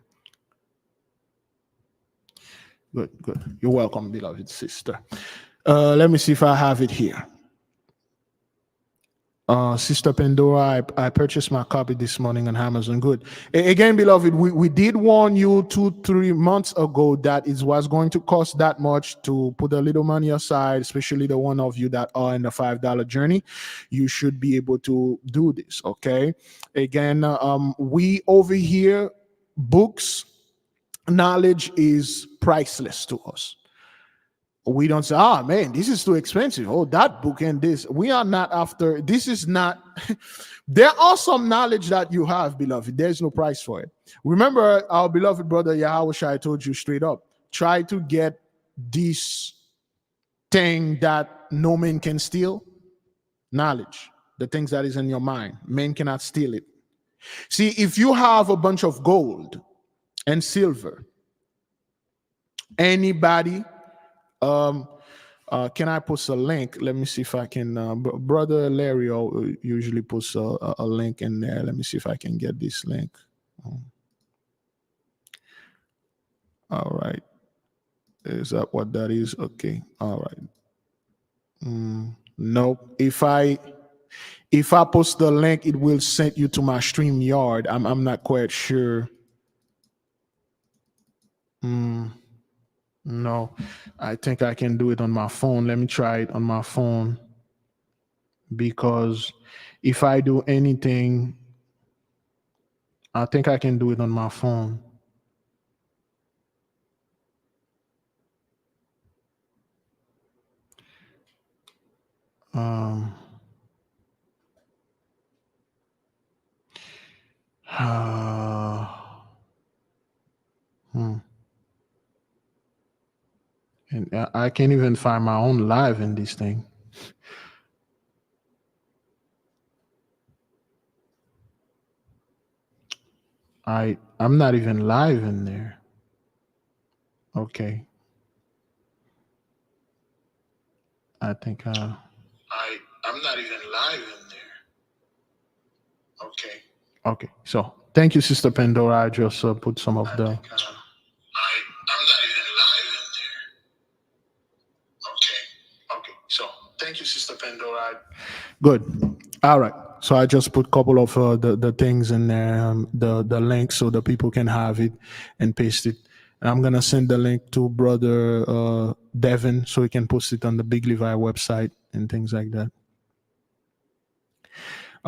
Speaker 11: Good. You're welcome, beloved sister. Let me see if I have it here. Sister Pandora, I purchased my copy this morning on Amazon. Good. Again, beloved, we did warn you 2-3 months ago that it was going to cost that much to put a little money aside, especially the one of you that are in the $5 journey. You should be able to do this, okay? Again, we over here, books, knowledge is priceless to us. We don't say, oh man, this is too expensive. Oh, that book and this. We are not after, this is not, there are some knowledge that you have, beloved. There's no price for it. Remember, our beloved brother Yahushua told you straight up, try to get this thing that no man can steal, knowledge, the things that is in your mind. Men cannot steal it. See, if you have a bunch of gold and silver, anybody, can I post a link? Let me see if I can. Brother Larry usually puts a link in there. Let me see if I can get this link. All right. Is that what that is? Okay. All right. Nope. If I post the link, it will send you to my StreamYard. I'm not quite sure. No, I think I can do it on my phone. Let me try it on my phone, because if I do anything, I think I can do it on my phone. And I can't even find my own live in this thing. I'm not even live in there. Okay. I think I'm not even live in there. Okay. Okay. So thank you, Sister Pandora. I just put some of the. I'm not even live in there. Okay. Okay. So thank you, Sister Pandora. Good. All right. So I just put a couple of the things in there, the link, so that people can have it and paste it. And I'm gonna send the link to Brother Devin so he can post it on the Big Levi website and things like that.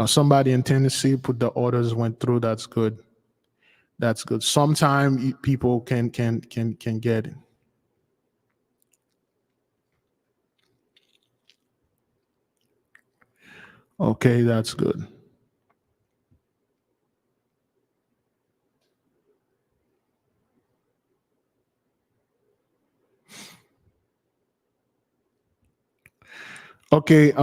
Speaker 11: Somebody in Tennessee put the orders went through. That's good. That's good. Sometime people can get it. Okay, that's good. Okay.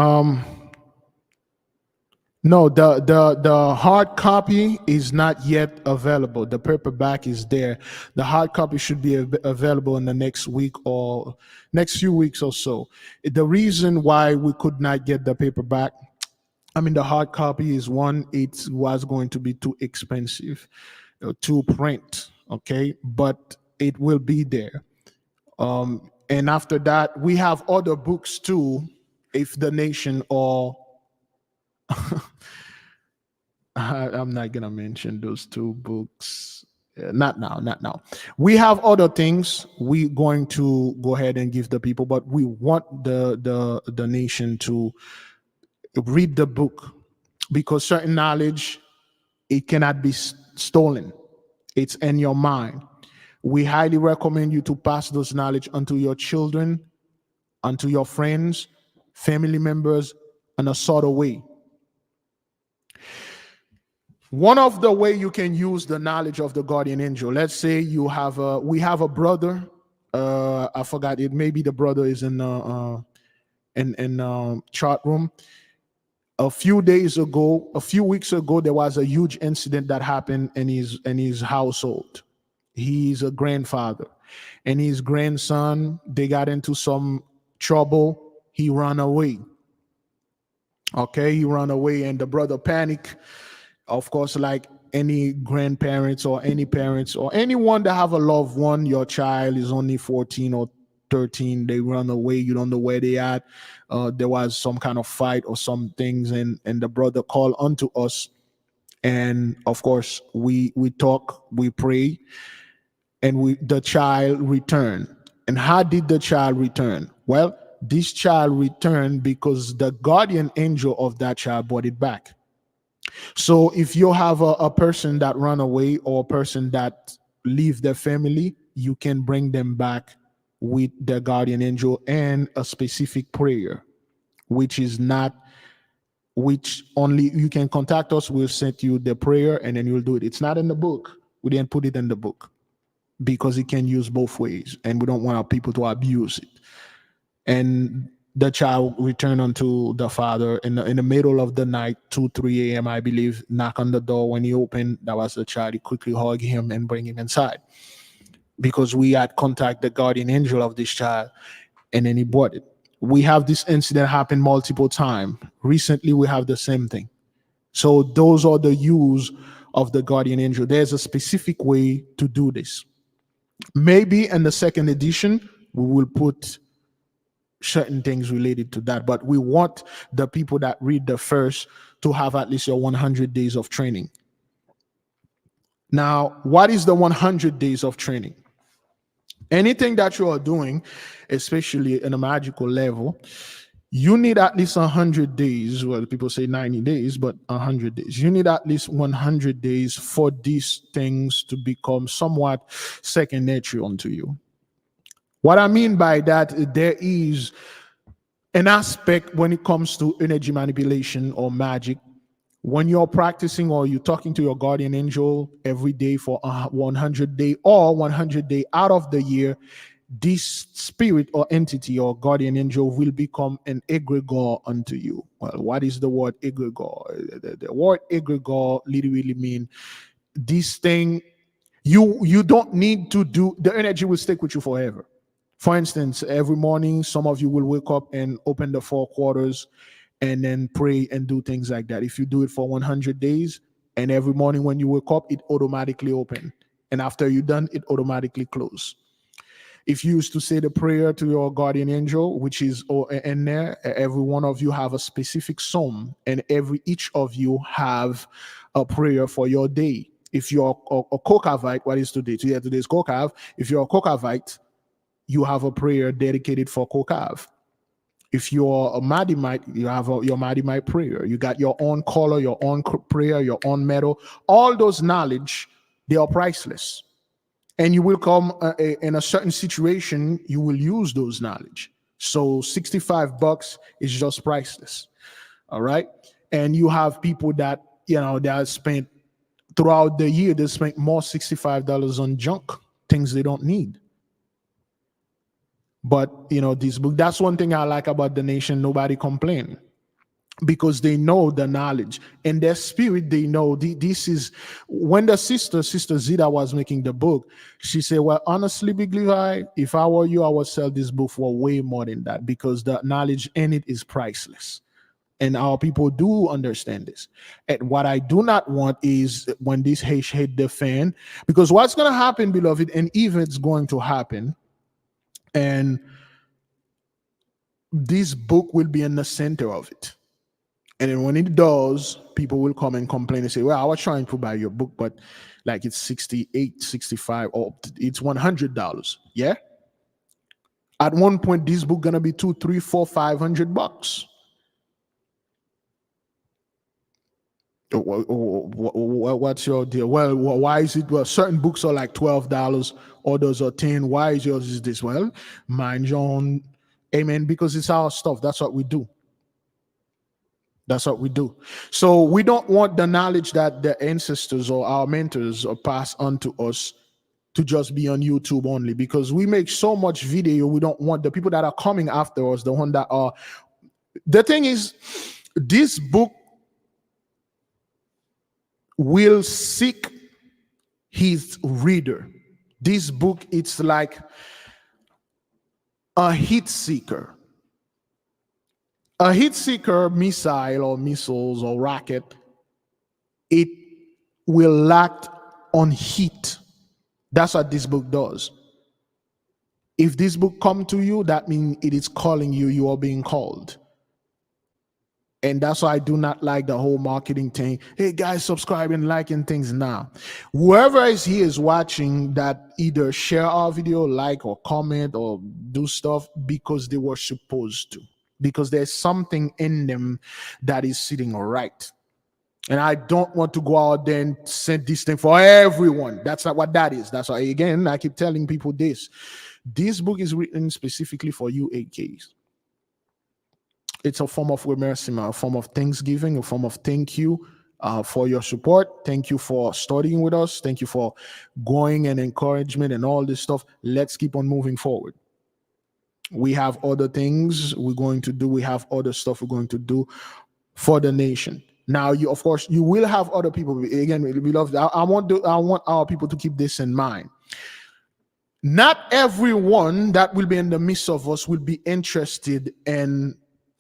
Speaker 11: No, the hard copy is not yet available. The paperback is there. The hard copy should be available in the next week or next few weeks or so. The reason why we could not get the paperback, I mean, the hard copy is one, it was going to be too expensive to print, okay? But it will be there. And after that, we have other books too, if the nation or I'm not gonna mention those two books. Not now, not now. We have other things we're going to go ahead and give the people, but we want the nation to read the book because certain knowledge, it cannot be stolen. It's in your mind. We highly recommend you to pass those knowledge onto your children, onto your friends, family members, in a sort of way. One of the way you can use the knowledge of the guardian angel, let's say you have we have a brother, I forgot it, maybe the brother is in chart room. A few weeks ago, there was a huge incident that happened in his household. He's a grandfather, and his grandson, they got into some trouble. He ran away. Okay, he ran away, and the brother panicked. Of course, like any grandparents or any parents or anyone that have a loved one, your child is only 14 or 13, they run away, you don't know where they at. There was some kind of fight or some things, and the brother called unto us, and of course we talk, we pray, and the child returned. And how did the child return? Well, this child returned because the guardian angel of that child brought it back. So if you have a person that run away or a person that leave their family, you can bring them back with the guardian angel and a specific prayer, which only you can contact us. We'll send you the prayer and then you'll do it. It's not in the book. We didn't put it in the book because it can use both ways, and we don't want our people to abuse it. And the child returned unto the father in the middle of the night, 2-3 a.m. I believe. Knock on the door. When he opened, that was the child. He quickly hugged him and bring him inside, because we had contact the guardian angel of this child, and then he brought it. We have this incident happen multiple times. Recently, we have the same thing. So those are the use of the guardian angel. There's a specific way to do this. Maybe in the second edition, we will put certain things related to that, but we want the people that read the first to have at least your 100 days of training. Now, what is the 100 days of training? Anything that you are doing, especially in a magical level, you need at least 100 days. Well, people say 90 days, but 100 days. You need at least 100 days for these things to become somewhat second nature unto you. What I mean by that, there is an aspect when it comes to energy manipulation or magic. When you're practicing or you're talking to your guardian angel every day for 100 days or 100 days out of the year, this spirit or entity or guardian angel will become an egregore unto you. Well, what is the word egregore? The word egregore literally means this thing you don't need to do. The energy will stick with you forever. For instance, every morning, some of you will wake up and open the 4 quarters and then pray and do things like that. If you do it for 100 days, and every morning when you wake up, it automatically open. And after you're done, it automatically close. If you used to say the prayer to your guardian angel, which is in there, every one of you have a specific psalm, and each of you have a prayer for your day. If you're a Kokavite, what is today? Today's Kokav. If you're a Kokavite, you have a prayer dedicated for Kokav. If you're a Madimite, you have your Madimite prayer. You got your own color, your own prayer, your own metal. All those knowledge, they are priceless. And you will come in a certain situation, you will use those knowledge. So $65 is just priceless. All right. And you have people that, that spent throughout the year, they spent more $65 on junk, things they don't need. But this book, that's one thing I like about the nation. Nobody complain, because they know the knowledge in their spirit. They know this is when the sister Zita was making the book. She said, well, honestly, Big Levi, if I were you, I would sell this book for way more than that, because the knowledge in it is priceless. And our people do understand this. And what I do not want is when this hate the fan, because what's going to happen, beloved, and even it's going to happen, and this book will be in the center of it. And then when it does, people will come and complain and say, well, I was trying to buy your book, but like it's 68, 65, or it's $100. Yeah. At one point, this book gonna be $200, $300, $400, $500. What's your deal? Well, why is it? Well, certain books are like $12, others are $10. Why is yours is this? Well, mind your own. Amen. Because it's our stuff. That's what we do. That's what we do. So we don't want the knowledge that the ancestors or our mentors are passed on to us to just be on YouTube only, because we make so much video. We don't want the people that are coming after us, the one that are. The thing is, this book will seek his reader. This book, it's like a heat seeker. A heat seeker missile or missiles or rocket, it will act on heat. That's what this book does. If this book come to you, that means it is calling you. You are being called. And that's why I do not like the whole marketing thing. Hey guys, subscribe and liking things now. Whoever is here is watching that either share our video, like or comment or do stuff because they were supposed to. Because there's something in them that is sitting right. And I don't want to go out there and send this thing for everyone. That's not what that is. That's why, again, I keep telling people this. This book is written specifically for you AKs. It's a form of remerciement, a form of thanksgiving, a form of thank you for your support. Thank you for studying with us. Thank you for going and encouragement and all this stuff. Let's keep on moving forward. We have other things we're going to do. We have other stuff we're going to do for the nation. Now, you, of course, you will have other people. Again, we love. I want our people to keep this in mind. Not everyone that will be in the midst of us will be interested in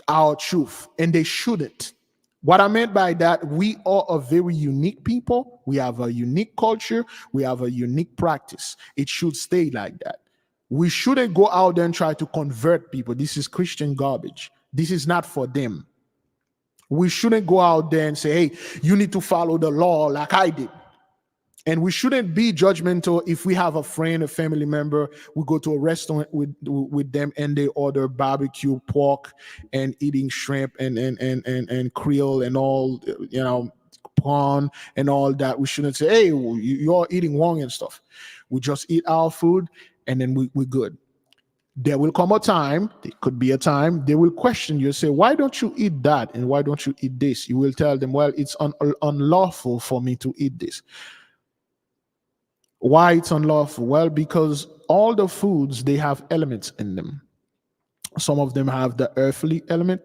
Speaker 11: our truth, and they shouldn't. What I meant by that, we are a very unique people. We have a unique culture. We have a unique practice. It should stay like that. We shouldn't go out there and try to convert people. This is Christian garbage. This is not for them. We shouldn't go out there and say, hey, you need to follow the law like I did. And we shouldn't be judgmental if we have a friend, a family member, we go to a restaurant with them and they order barbecue pork and eating shrimp and Creole and all, prawn and all that. We shouldn't say, hey, you're eating wrong and stuff. We just eat our food and then we're good. There will come a time, it could be a time, they will question you and say, why don't you eat that? And why don't you eat this? You will tell them, well, it's unlawful for me to eat this. Why it's unlawful? Well, because all the foods, they have elements in them. Some of them have the earthly element,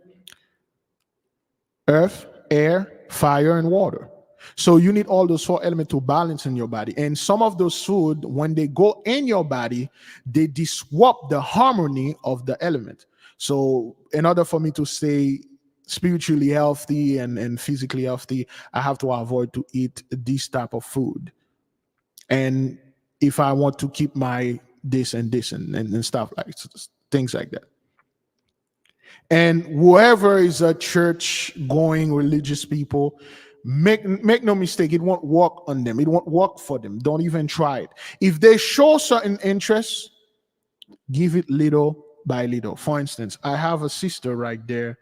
Speaker 11: earth, air, fire, and water. So you need all those 4 elements to balance in your body. And some of those food, when they go in your body, they disrupt the harmony of the element. So in order for me to stay spiritually healthy and physically healthy, I have to avoid to eat this type of food. And if I want to keep my this and this and stuff like things like that. And whoever is a church going religious people, make no mistake, it won't work on them. It won't work for them. Don't even try it. If they show certain interests, give it little by little. For instance, I have a sister right there.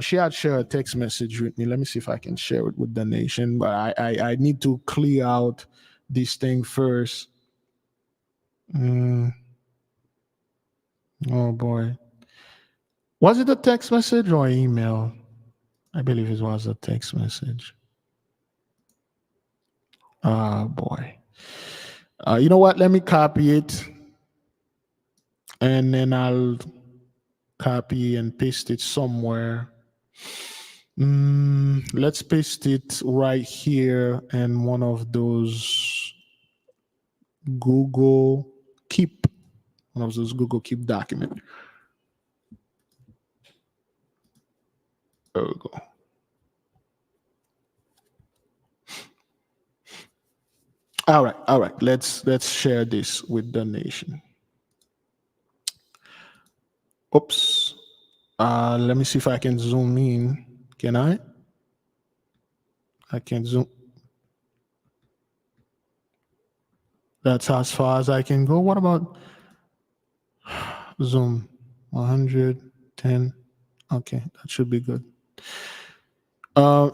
Speaker 11: She had shared a text message with me. Let me see if I can share it with the nation, but I need to clear out this thing first. Oh boy. Was it a text message or email? I believe it was a text message. Oh boy. You know what? Let me copy it. and then I'll copy and paste it somewhere. Let's paste it right here in one of those Google Keep, one of those Google Keep document. There we go. All right. Let's share this with the nation. Oops. Let me see if I can zoom in. Can I? I can zoom. That's as far as I can go. What about zoom? 110. Okay, that should be good.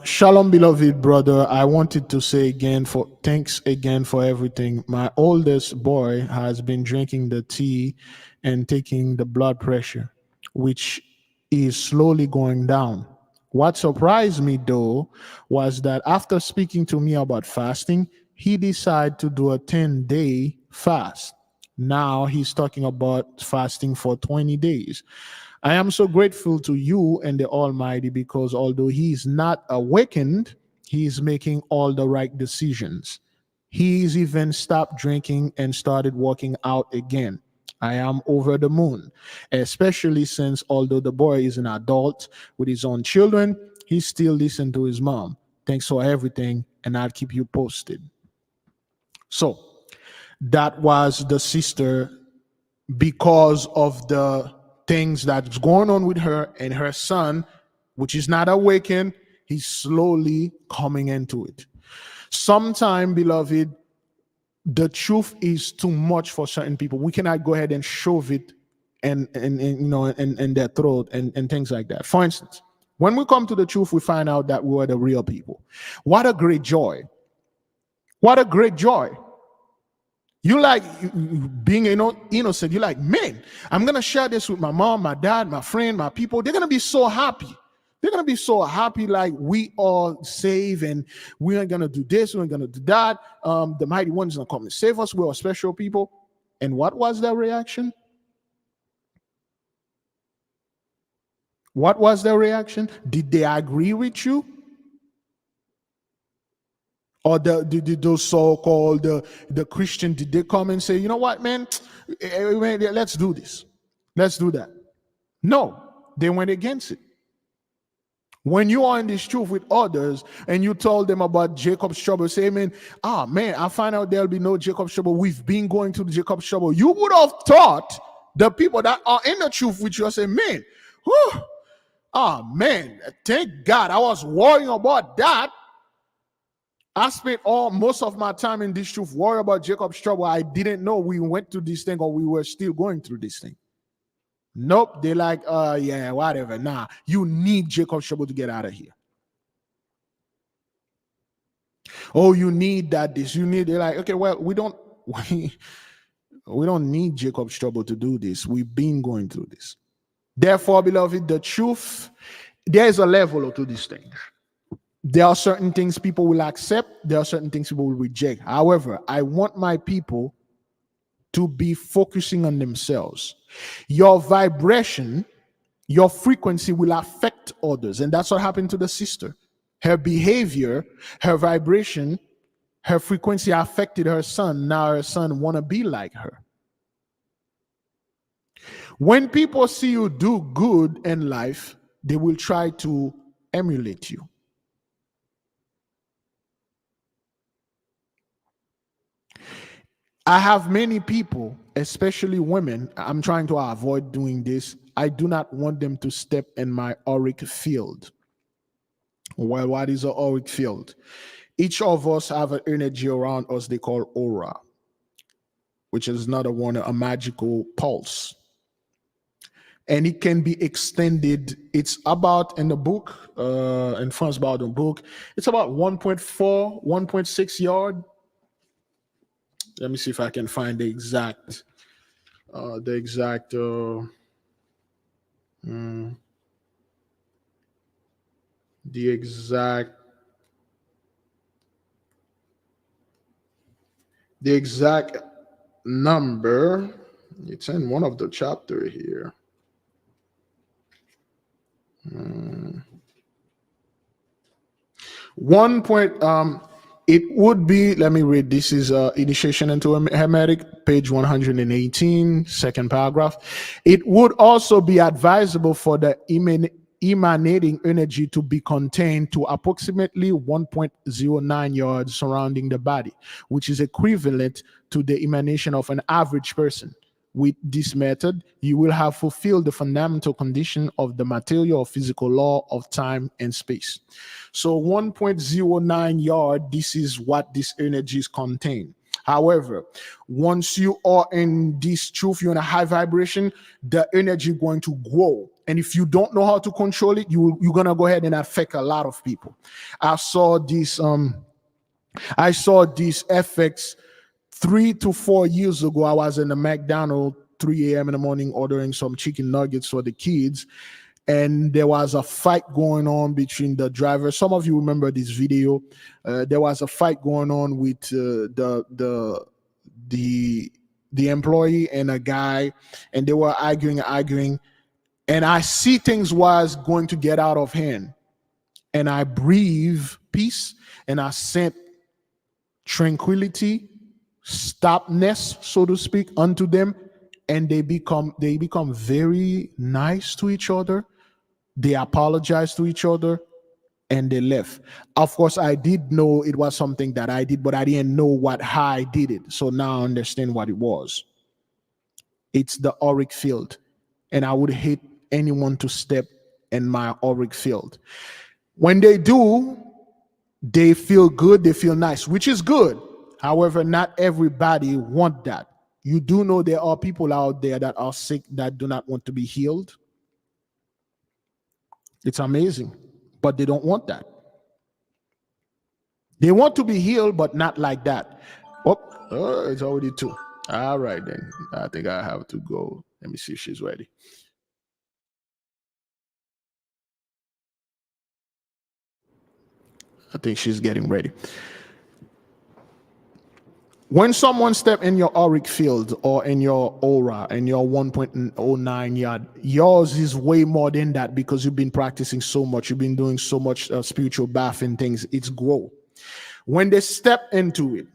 Speaker 11: Shalom, beloved brother. I wanted to say thanks again for everything. My oldest boy has been drinking the tea and taking the blood pressure, which is slowly going down. What surprised me though was that after speaking to me about fasting, he decided to do a 10-day fast. Now he's talking about fasting for 20 days. I am so grateful to you and the Almighty because although he is not awakened, he is making all the right decisions. He's even stopped drinking and started working out again. I am over the moon, especially since although the boy is an adult with his own children, he still listens to his mom. Thanks for everything, and I'll keep you posted. So that was the sister, because of the things that's going on with her and her son, which is not awakened, he's slowly coming into it. Sometime, beloved, the truth is too much for certain people. We cannot go ahead and shove it and their throat and things like that. For instance, when we come to the truth, we find out that we are the real people. What a great joy. What a great joy. You like being innocent. You're like, man, I'm going to share this with my mom, my dad, my friend, my people. They're going to be so happy. They're going to be so happy, like we all save and we ain't going to do this, we ain't going to do that. The mighty one's going to come and save us. We're special people. And what was their reaction? What was their reaction? Did they agree with you? Or those so-called the Christian, did they come and say, you know what, man, let's do this, let's do that? No, they went against it. When you are in this truth with others and you told them about Jacob's trouble, say, man, I find out there'll be no Jacob's trouble. We've been going through the Jacob's trouble. You would have thought the people that are in the truth with you say, man, man, thank God I was worrying about that. I spent most of my time in this truth worrying about Jacob's trouble. I didn't know we went through this thing or we were still going through this thing. Nope, they're like, yeah, whatever. Nah, you need Jacob's trouble to get out of here. Oh, you need that this. They're like, okay, well, we don't need Jacob's trouble to do this. We've been going through this. Therefore, beloved, the truth, there is a level to these things. There are certain things people will accept. There are certain things people will reject. However, I want my people to be focusing on themselves. Your vibration, your frequency will affect others. And that's what happened to the sister. Her behavior, her vibration, her frequency affected her son. Now her son want to be like her. When people see you do good in life, they will try to emulate you. I have many people, especially women, I'm trying to avoid doing this. I do not want them to step in my auric field. Well, what is an auric field? Each of us have an energy around us they call aura, which is another one, a magical pulse. And it can be extended. It's about, in the book, in France, about the book, it's about 1.4, 1.6 yard. Let me see if I can find the exact the exact number. It's in one of the chapter here. One point, it would be, let me read. This is Initiation into Hermetic, page 118, second paragraph. It would also be advisable for the emanating energy to be contained to approximately 1.09 yards surrounding the body, which is equivalent to the emanation of an average person. With this method, you will have fulfilled the fundamental condition of the material or physical law of time and space. So 1.09 yard, this is what this energies contain. However, once you are in this truth, you're in a high vibration, the energy going to grow. And if you don't know how to control it, you're going to go ahead and affect a lot of people. I saw these effects 3 to 4 years ago. I was in a McDonald's 3 a.m. in the morning ordering some chicken nuggets for the kids, and there was a fight going on between the driver. Some of you remember this video. There was a fight going on with the employee and a guy, and they were arguing, and I see things was going to get out of hand, and I breathe peace, and I sent tranquility, stopness, so to speak, unto them, and they become very nice to each other. They apologize to each other, and they left. Of course, I did know it was something that I did, but I didn't know how I did it. So now I understand what it was. It's the auric field, and I would hate anyone to step in my auric field. When they do, they feel good, they feel nice, which is good. However, not everybody want that. You do know there are people out there that are sick that do not want to be healed. It's amazing, but they don't want that. They want to be healed, but not like that. Oh, it's already 2. All right, then. I think I have to go. Let me see if she's ready. I think she's getting ready. When someone step in your auric field or in your aura, in your 1.09 yard, yours is way more than that because you've been practicing so much. You've been doing so much spiritual bath and things. It's grow. When they step into it,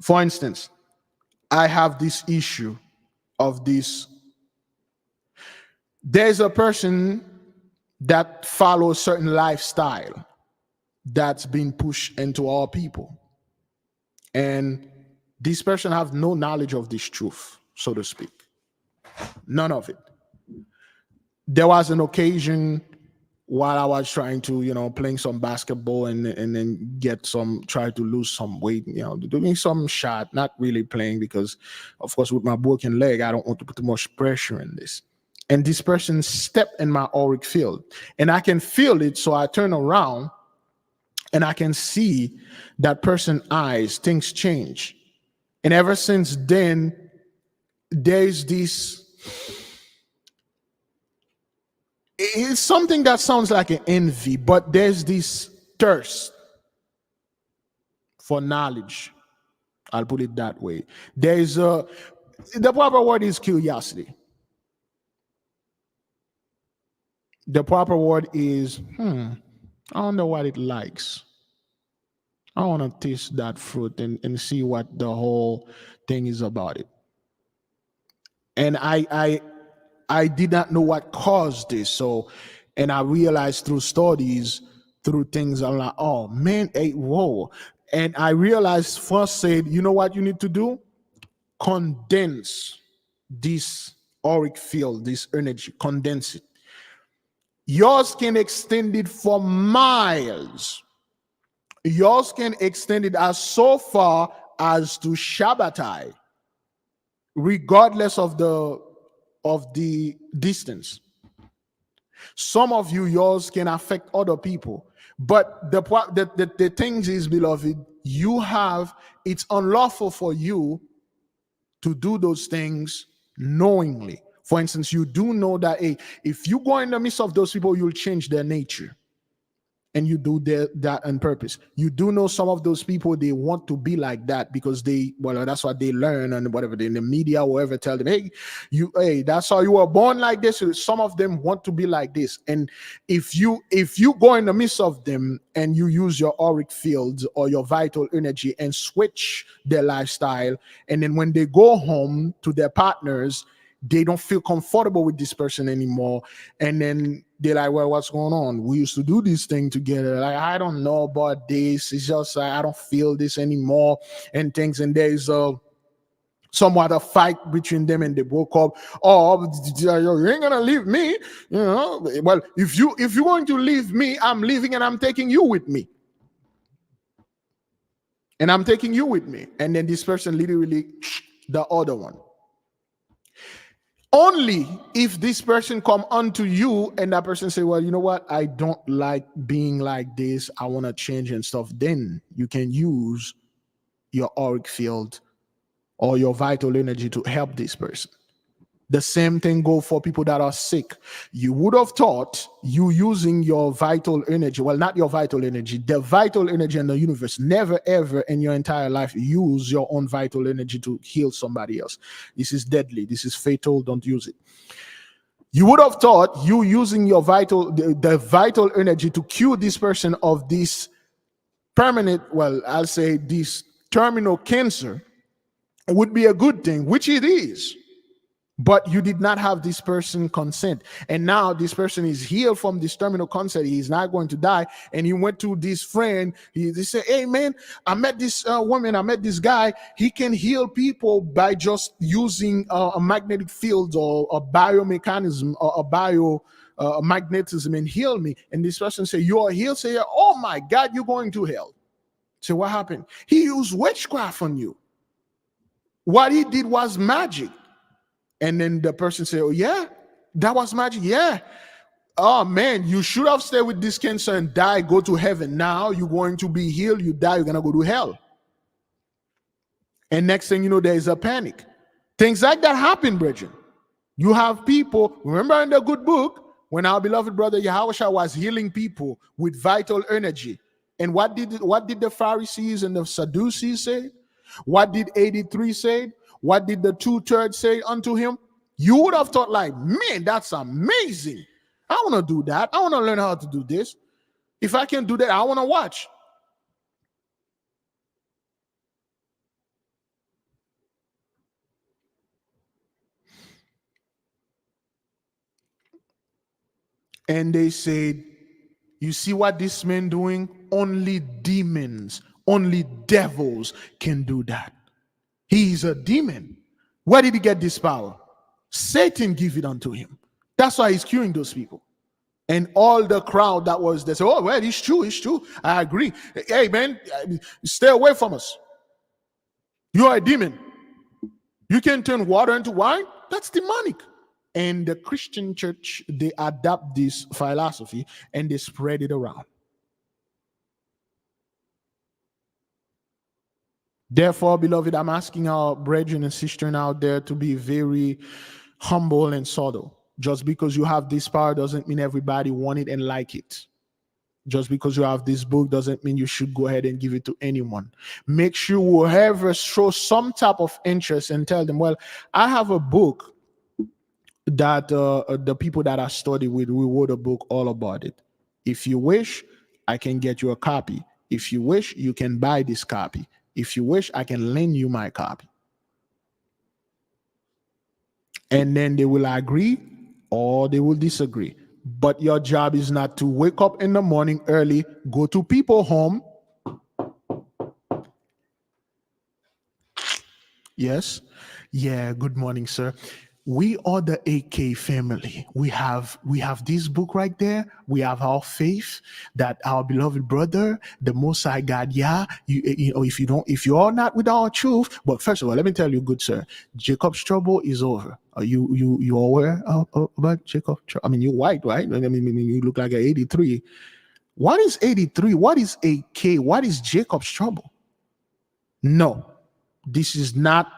Speaker 11: for instance, I have this issue of this. There's a person that follows a certain lifestyle that's been pushed into our people. And this person have no knowledge of this truth, so to speak. None of it. There was an occasion while I was trying to, playing some basketball and then try to lose some weight, doing some shot, not really playing because, of course, with my broken leg, I don't want to put too much pressure in this. And this person stepped in my auric field, and I can feel it, so I turn around, and I can see that person's eyes, things change. And ever since then, there's this, it's something that sounds like an envy, but there's this thirst for knowledge. I'll put it that way. The proper word is curiosity. The proper word is, I don't know what it likes. I want to taste that fruit and see what the whole thing is about it. And I did not know what caused this. And I realized through studies, through things, I'm like, oh man, hey, whoa. And I realized first said, you know what you need to do? Condense this auric field, this energy, condense it. Yours can extend it for miles. Yours can extend it as so far as to Shabbatai, regardless of the distance. Some of you, yours can affect other people. But the thing is, beloved, it's unlawful for you to do those things knowingly. For instance, you do know that if you go in the midst of those people, you'll change their nature. and you do that on purpose. You do know some of those people, they want to be like that because that's what they learn, and whatever in the media, whoever tell them, hey, that's how you were born like this. Some of them want to be like this. And if you go in the midst of them and you use your auric fields or your vital energy and switch their lifestyle, and then when they go home to their partners, they don't feel comfortable with this person anymore, and then they're like, well, what's going on? We used to do this thing together. Like, I don't know about this. It's just I don't feel this anymore, and things. And there's somewhat a fight between them, and they broke up. Oh, you ain't gonna leave me, Well, if you're going to leave me, I'm leaving, and I'm taking you with me. And I'm taking you with me. And then this person literally the other one. Only if this person come unto you and that person say, well, you know what? I don't like being like this. I want to change and stuff. Then you can use your auric field or your vital energy to help this person. The same thing go for people that are sick. You would have thought you using your vital energy, well, not your vital energy, the vital energy in the universe. Never ever in your entire life use your own vital energy to heal somebody else. This is deadly. This is fatal. Don't use it. You would have thought you using your the vital energy to cure this person of this permanent, well, I'll say this terminal cancer would be a good thing, which it is. But you did not have this person consent. And now this person is healed from this terminal cancer. He's not going to die. And he went to this friend. He said, hey, man, I met this woman. I met this guy. He can heal people by just using a magnetic field or a biomechanism or a biomagnetism and heal me. And this person said, you are healed? Say, oh, my God, you're going to hell. So what happened? He used witchcraft on you. What he did was magic. And then the person said, oh, yeah, that was magic. Yeah. Oh, man, you should have stayed with this cancer and die, go to heaven. Now you're going to be healed. You die, you're going to go to hell. And next thing you know, there is a panic. Things like that happen, brethren. You have people, remember in the good book, when our beloved brother Yahushua was healing people with vital energy. And what did the Pharisees and the Sadducees say? What did 83 say? What did the 2/3 say unto him? You would have thought like, man, that's amazing. I want to do that. I want to learn how to do this. If I can do that, I want to watch. And they said, you see what this man doing? Only demons, only devils can do that. He's a demon. Where did he get this power? Satan give it unto him. That's why he's curing those people. And all the crowd that was there said, oh, well, it's true, it's true. I agree. Hey, man, stay away from us. You're a demon. You can turn water into wine? That's demonic. And the Christian church, they adapt this philosophy and they spread it around. Therefore, beloved, I'm asking our brethren and sisters out there to be very humble and subtle. Just because you have this power doesn't mean everybody want it and like it. Just because you have this book doesn't mean you should go ahead and give it to anyone. Make sure whoever shows some type of interest and tell them, well, I have a book that the people that I study with, we wrote a book all about it. If you wish, I can get you a copy. If you wish, you can buy this copy. If you wish, I can lend you my copy. And then they will agree or they will disagree. But your job is not to wake up in the morning early, go to people's home. Yes. Yeah, good morning, sir. We are the AK family. We have this book right there. We have our faith that our beloved brother, the Most High God, you know, if you are not with our truth. But first of all, let me tell you, good sir, Jacob's trouble is over. Are you aware about Jacob's trouble? I mean, you're white, right? I mean, you look like an 83. What is 83? What is AK? What is Jacob's trouble? No, this is not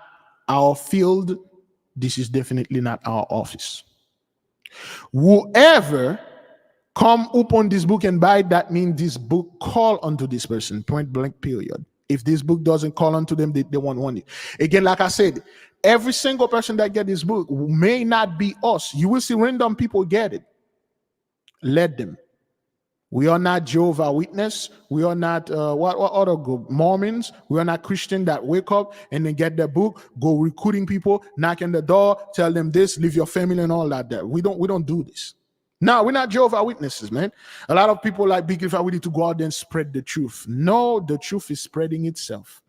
Speaker 11: our field. This is definitely not our office. Whoever Come upon this book and buy it. That means this book call unto this person, point blank, period. If this book doesn't call unto them, they won't want it. Again, like I said, every single person that get this book may not be us. You will see random people get it. Let them. We are not Jehovah's Witness. We are not what other group? Mormons. We are not Christian that wake up and then get the book, go recruiting people, knock on the door, tell them this, leave your family and all that. There, we don't do this. No, we're not Jehovah's Witnesses, man. A lot of people like Biglevi, we need to go out there and spread the truth. No, the truth is spreading itself.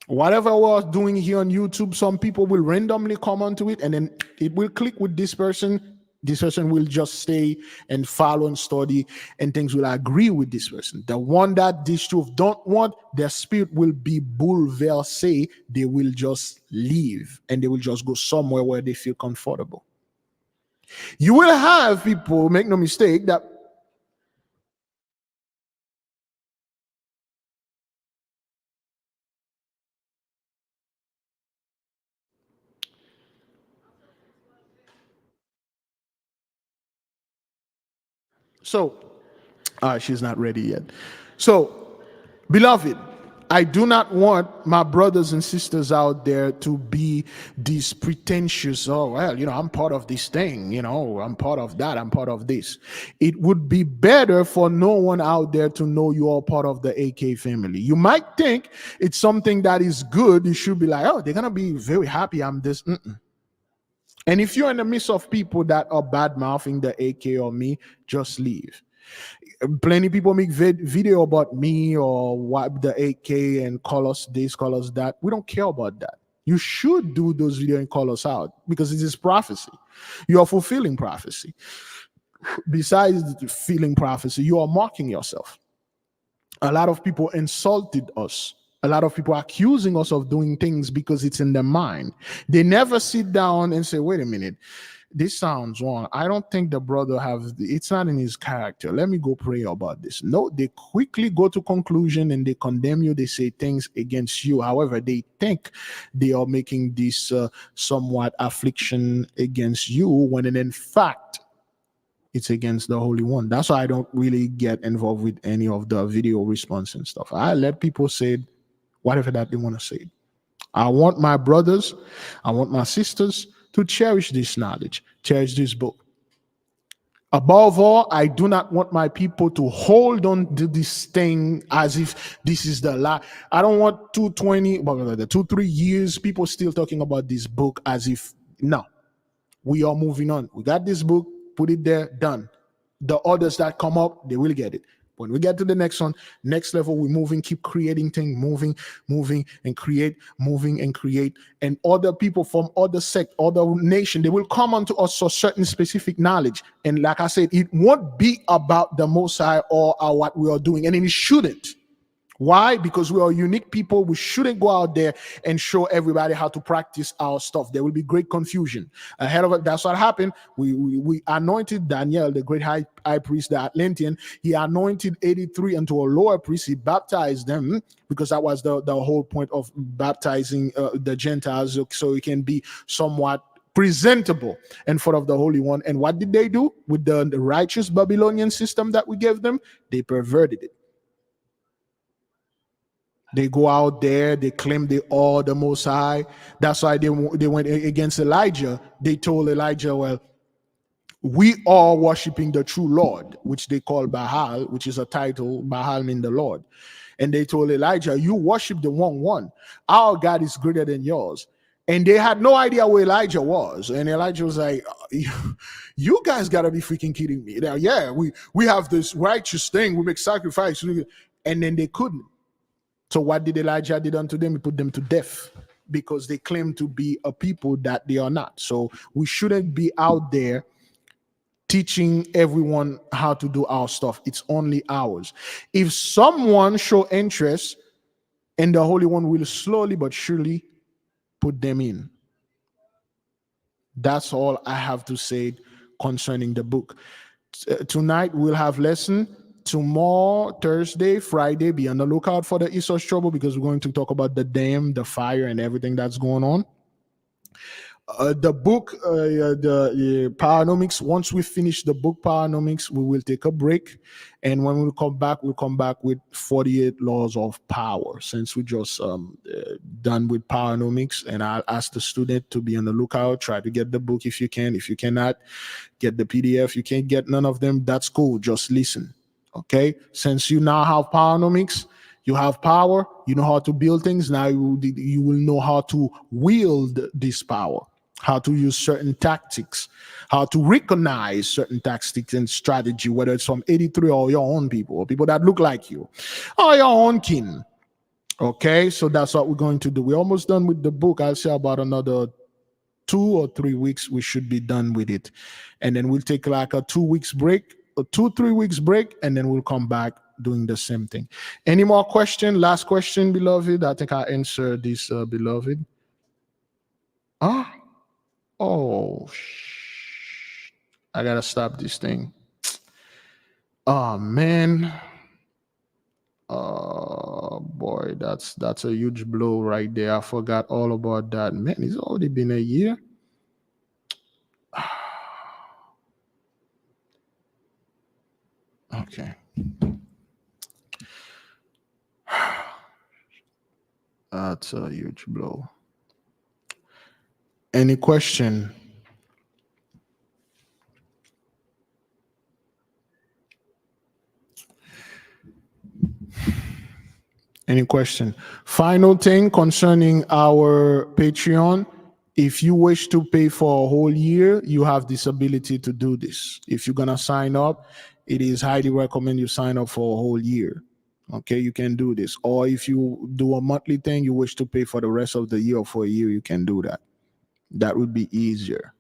Speaker 11: Whatever we're doing here on YouTube, some people will randomly come onto it and then it will click with this person. This person will just stay and follow and study, and things will agree with this person. The one that this truth don't want, their spirit will be bouleversé. They will just leave and they will just go somewhere where they feel comfortable. You will have people, make no mistake, that so she's not ready yet. So, beloved, I do not want my brothers and sisters out there to be these pretentious, oh, well, I'm part of this thing, I'm part of that, I'm part of this. It would be better for no one out there to know you are part of the AK family. You might think it's something that is good. You should be like, oh, they're going to be very happy I'm this. And if you're in the midst of people that are bad-mouthing the AK or me, just leave. Plenty of people make video about me or what the AK and call us this, call us that. We don't care about that. You should do those videos and call us out because it is prophecy. You are fulfilling prophecy. Besides fulfilling prophecy, you are mocking yourself. A lot of people insulted us. A lot of people are accusing us of doing things because it's in their mind. They never sit down and say, wait a minute, this sounds wrong. I don't think the brother it's not in his character. Let me go pray about this. No, they quickly go to conclusion and they condemn you. They say things against you. However, they think they are making this somewhat affliction against you when in fact, it's against the Holy One. That's why I don't really get involved with any of the video response and stuff. I let people say whatever that they want to say. I want my brothers, I want my sisters to cherish this knowledge, cherish this book. Above all, I do not want my people to hold on to this thing as if this is the lie. I don't want 2-3 years, people still talking about this book as if, no, we are moving on. We got this book, put it there, done. The others that come up, they will get it. When we get to the next one, next level, we're moving, keep creating things, moving and create, moving and create. And other people from other sect, other nation, they will come onto us for certain specific knowledge. And like I said, it won't be about the Most High or what we are doing. And it shouldn't. Why? Because we are unique people. We shouldn't go out there and show everybody how to practice our stuff. There will be great confusion ahead of it. That's what happened. We anointed Daniel, the great high priest, the Atlantean. He anointed 83 into a lower priest. He baptized them because that was the whole point of baptizing the Gentiles, so it can be somewhat presentable in front of the Holy One. And what did they do with the righteous Babylonian system that we gave them? They perverted it. They go out there, they claim they are the Most High. That's why they went against Elijah. They told Elijah, well, we are worshiping the true Lord, which they call Baal, which is a title. Baal means the Lord. And they told Elijah, you worship the wrong one. Our God is greater than yours. And they had no idea where Elijah was. And Elijah was like, you guys got to be freaking kidding me. Now, yeah, we have this righteous thing. We make sacrifice. And then they couldn't. So what did Elijah did unto them? He put them to death because they claim to be a people that they are not. So we shouldn't be out there teaching everyone how to do our stuff. It's only ours. If someone show interest, and the Holy One will slowly but surely put them in. That's all I have to say concerning the book. Tonight we'll have lesson. Tomorrow, Thursday, Friday, be on the lookout for the Esau's trouble because we're going to talk about the dam, the fire, and everything that's going on. The book, the Paranomics, once we finish the book Paranomics, we will take a break. And when we come back, we'll come back with 48 Laws of Power, since we just done with Paranomics. And I'll ask the student to be on the lookout. Try to get the book if you can. If you cannot, get the PDF. You can't get none of them, that's cool. Just listen. Okay? Since you now have Paranomics, you have power, you know how to build things. Now you will know how to wield this power, how to use certain tactics, how to recognize certain tactics and strategy, whether it's from 83 or your own people, or people that look like you, or your own kin. Okay, so that's what we're going to do. We're almost done with the book. I'll say about another 2 or 3 weeks, we should be done with it. And then we'll take like a 2 weeks break, a 2-3 weeks break, and then we'll come back doing the same thing. Any more question? Last question, beloved. I think I answered this, beloved. Oh, I gotta stop this thing. Oh man. Oh boy, that's a huge blow right there. I forgot all about that. Man, it's already been a year. Okay. That's a huge blow. Any question? Any question? Final thing concerning our Patreon. If you wish to pay for a whole year, you have this ability to do this. If you're gonna sign up, it is highly recommend you sign up for a whole year. Okay, you can do this. Or if you do a monthly thing, you wish to pay for the rest of the year or for a year, you can do that. That would be easier.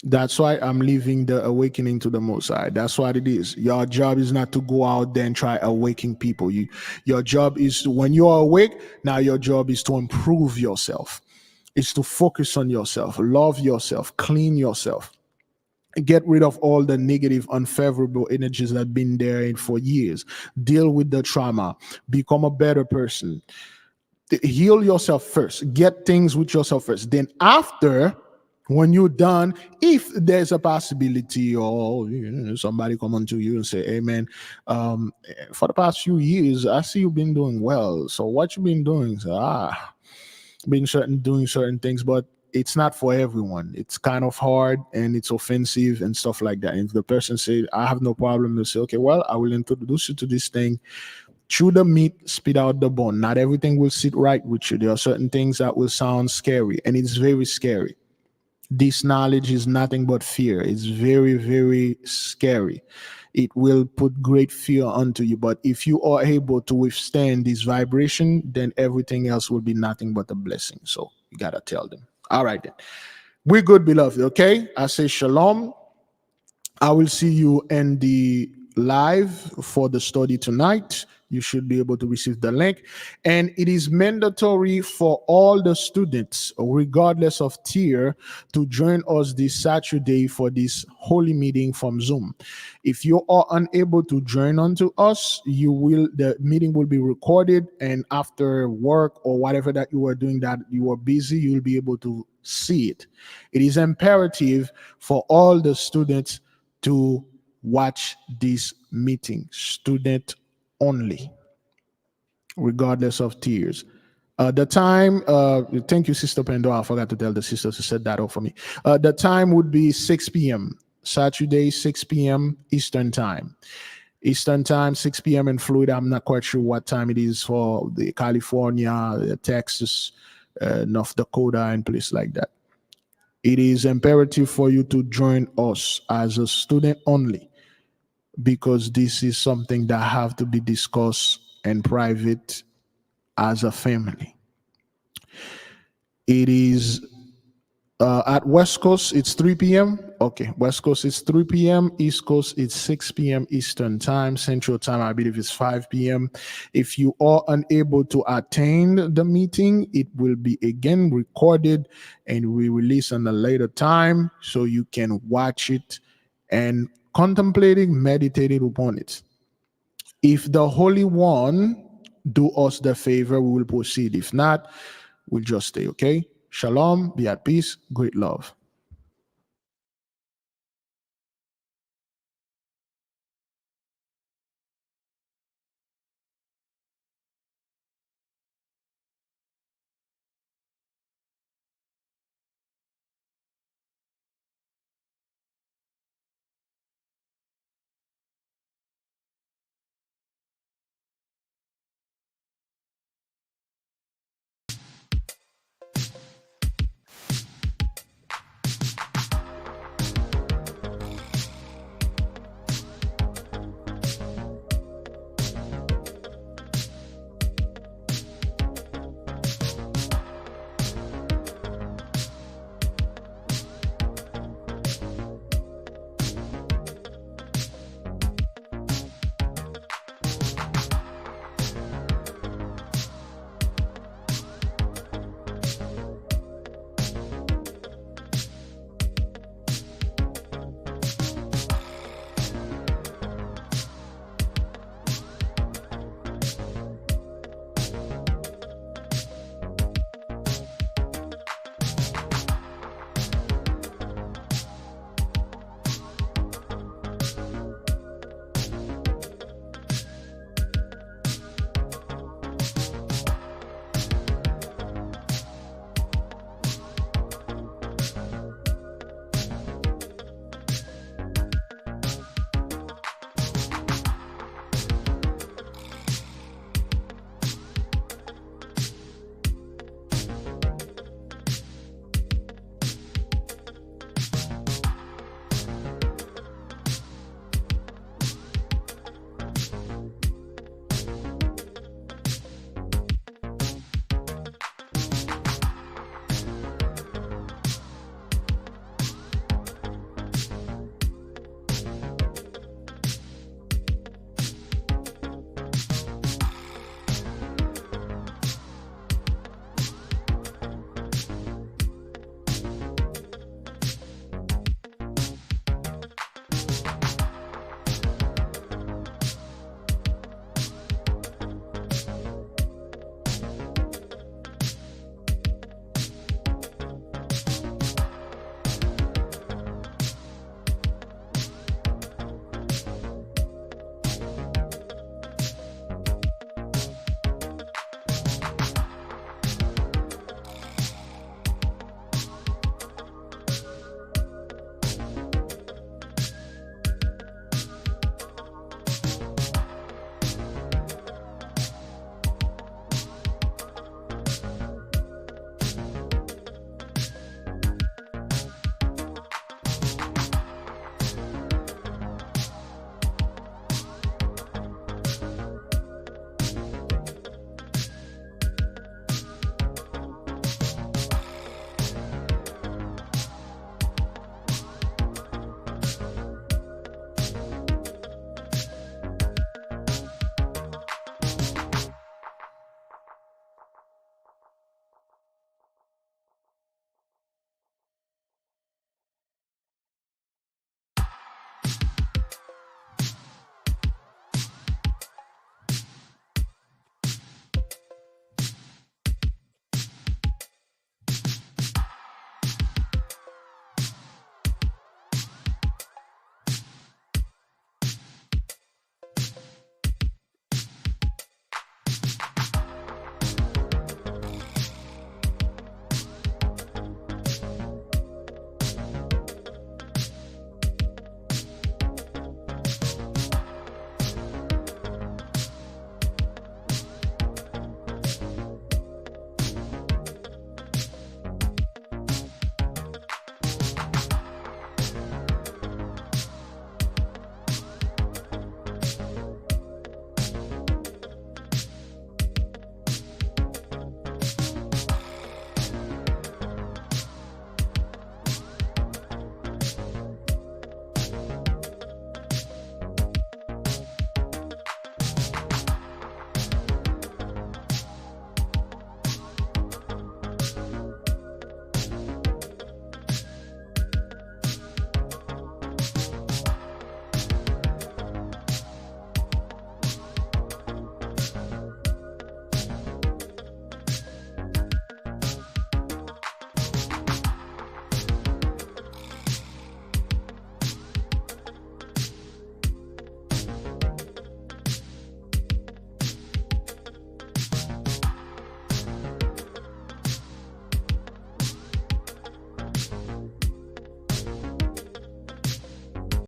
Speaker 11: That's why I'm leaving the awakening to the Most High. That's what it is. Your job is not to go out there and try awakening people. Your job is, when you are awake, now your job is to improve yourself. It's to focus on yourself, love yourself, clean yourself. Get rid of all the negative, unfavorable energies that have been there for years. Deal with the trauma. Become a better person. Heal yourself first. Get things with yourself first. Then after, when you're done, if there's a possibility, or somebody come on to you and say, hey man, for the past few years, I see you've been doing well. So what you been doing? So, doing certain things, but it's not for everyone. It's kind of hard and it's offensive and stuff like that. And if the person said, I have no problem, to say, okay, well, I will introduce you to this thing. Chew the meat, spit out the bone. Not everything will sit right with you. There are certain things that will sound scary, and it's very scary. This knowledge is nothing but fear. It's very, very scary. It will put great fear onto you. But if you are able to withstand this vibration, then everything else will be nothing but a blessing. So you got to tell them. All right, then. We're good, beloved. Okay. I say shalom. I will see you in the live for the study tonight. You should be able to receive the link. And it is mandatory for all the students, regardless of tier, to join us this Saturday for this holy meeting from Zoom. If you are unable to join onto us, the meeting will be recorded, and after work or whatever that you are doing that you are busy, you'll be able to see it. It is imperative for all the students to watch this meeting, student only, regardless of tiers. The time, thank you, Sister Pandora. I forgot to tell the sisters to set that up for me. The time would be 6 p.m. Saturday, 6 p.m. Eastern time. Eastern time, 6 p.m. in Florida. I'm not quite sure what time it is for the California, Texas, North Dakota, and places like that. It is imperative for you to join us as a student only, because this is something that have to be discussed in private as a family. It is at West Coast, it's 3 p.m. Okay, West Coast is 3 p.m. East Coast, it's 6 p.m. Eastern time. Central time, I believe, is 5 p.m. If you are unable to attend the meeting, it will be again recorded and we release on a later time so you can watch it and contemplating, meditating upon it. If the Holy One do us the favor, we will proceed. If not, we'll just stay, okay? Shalom, be at peace, great love.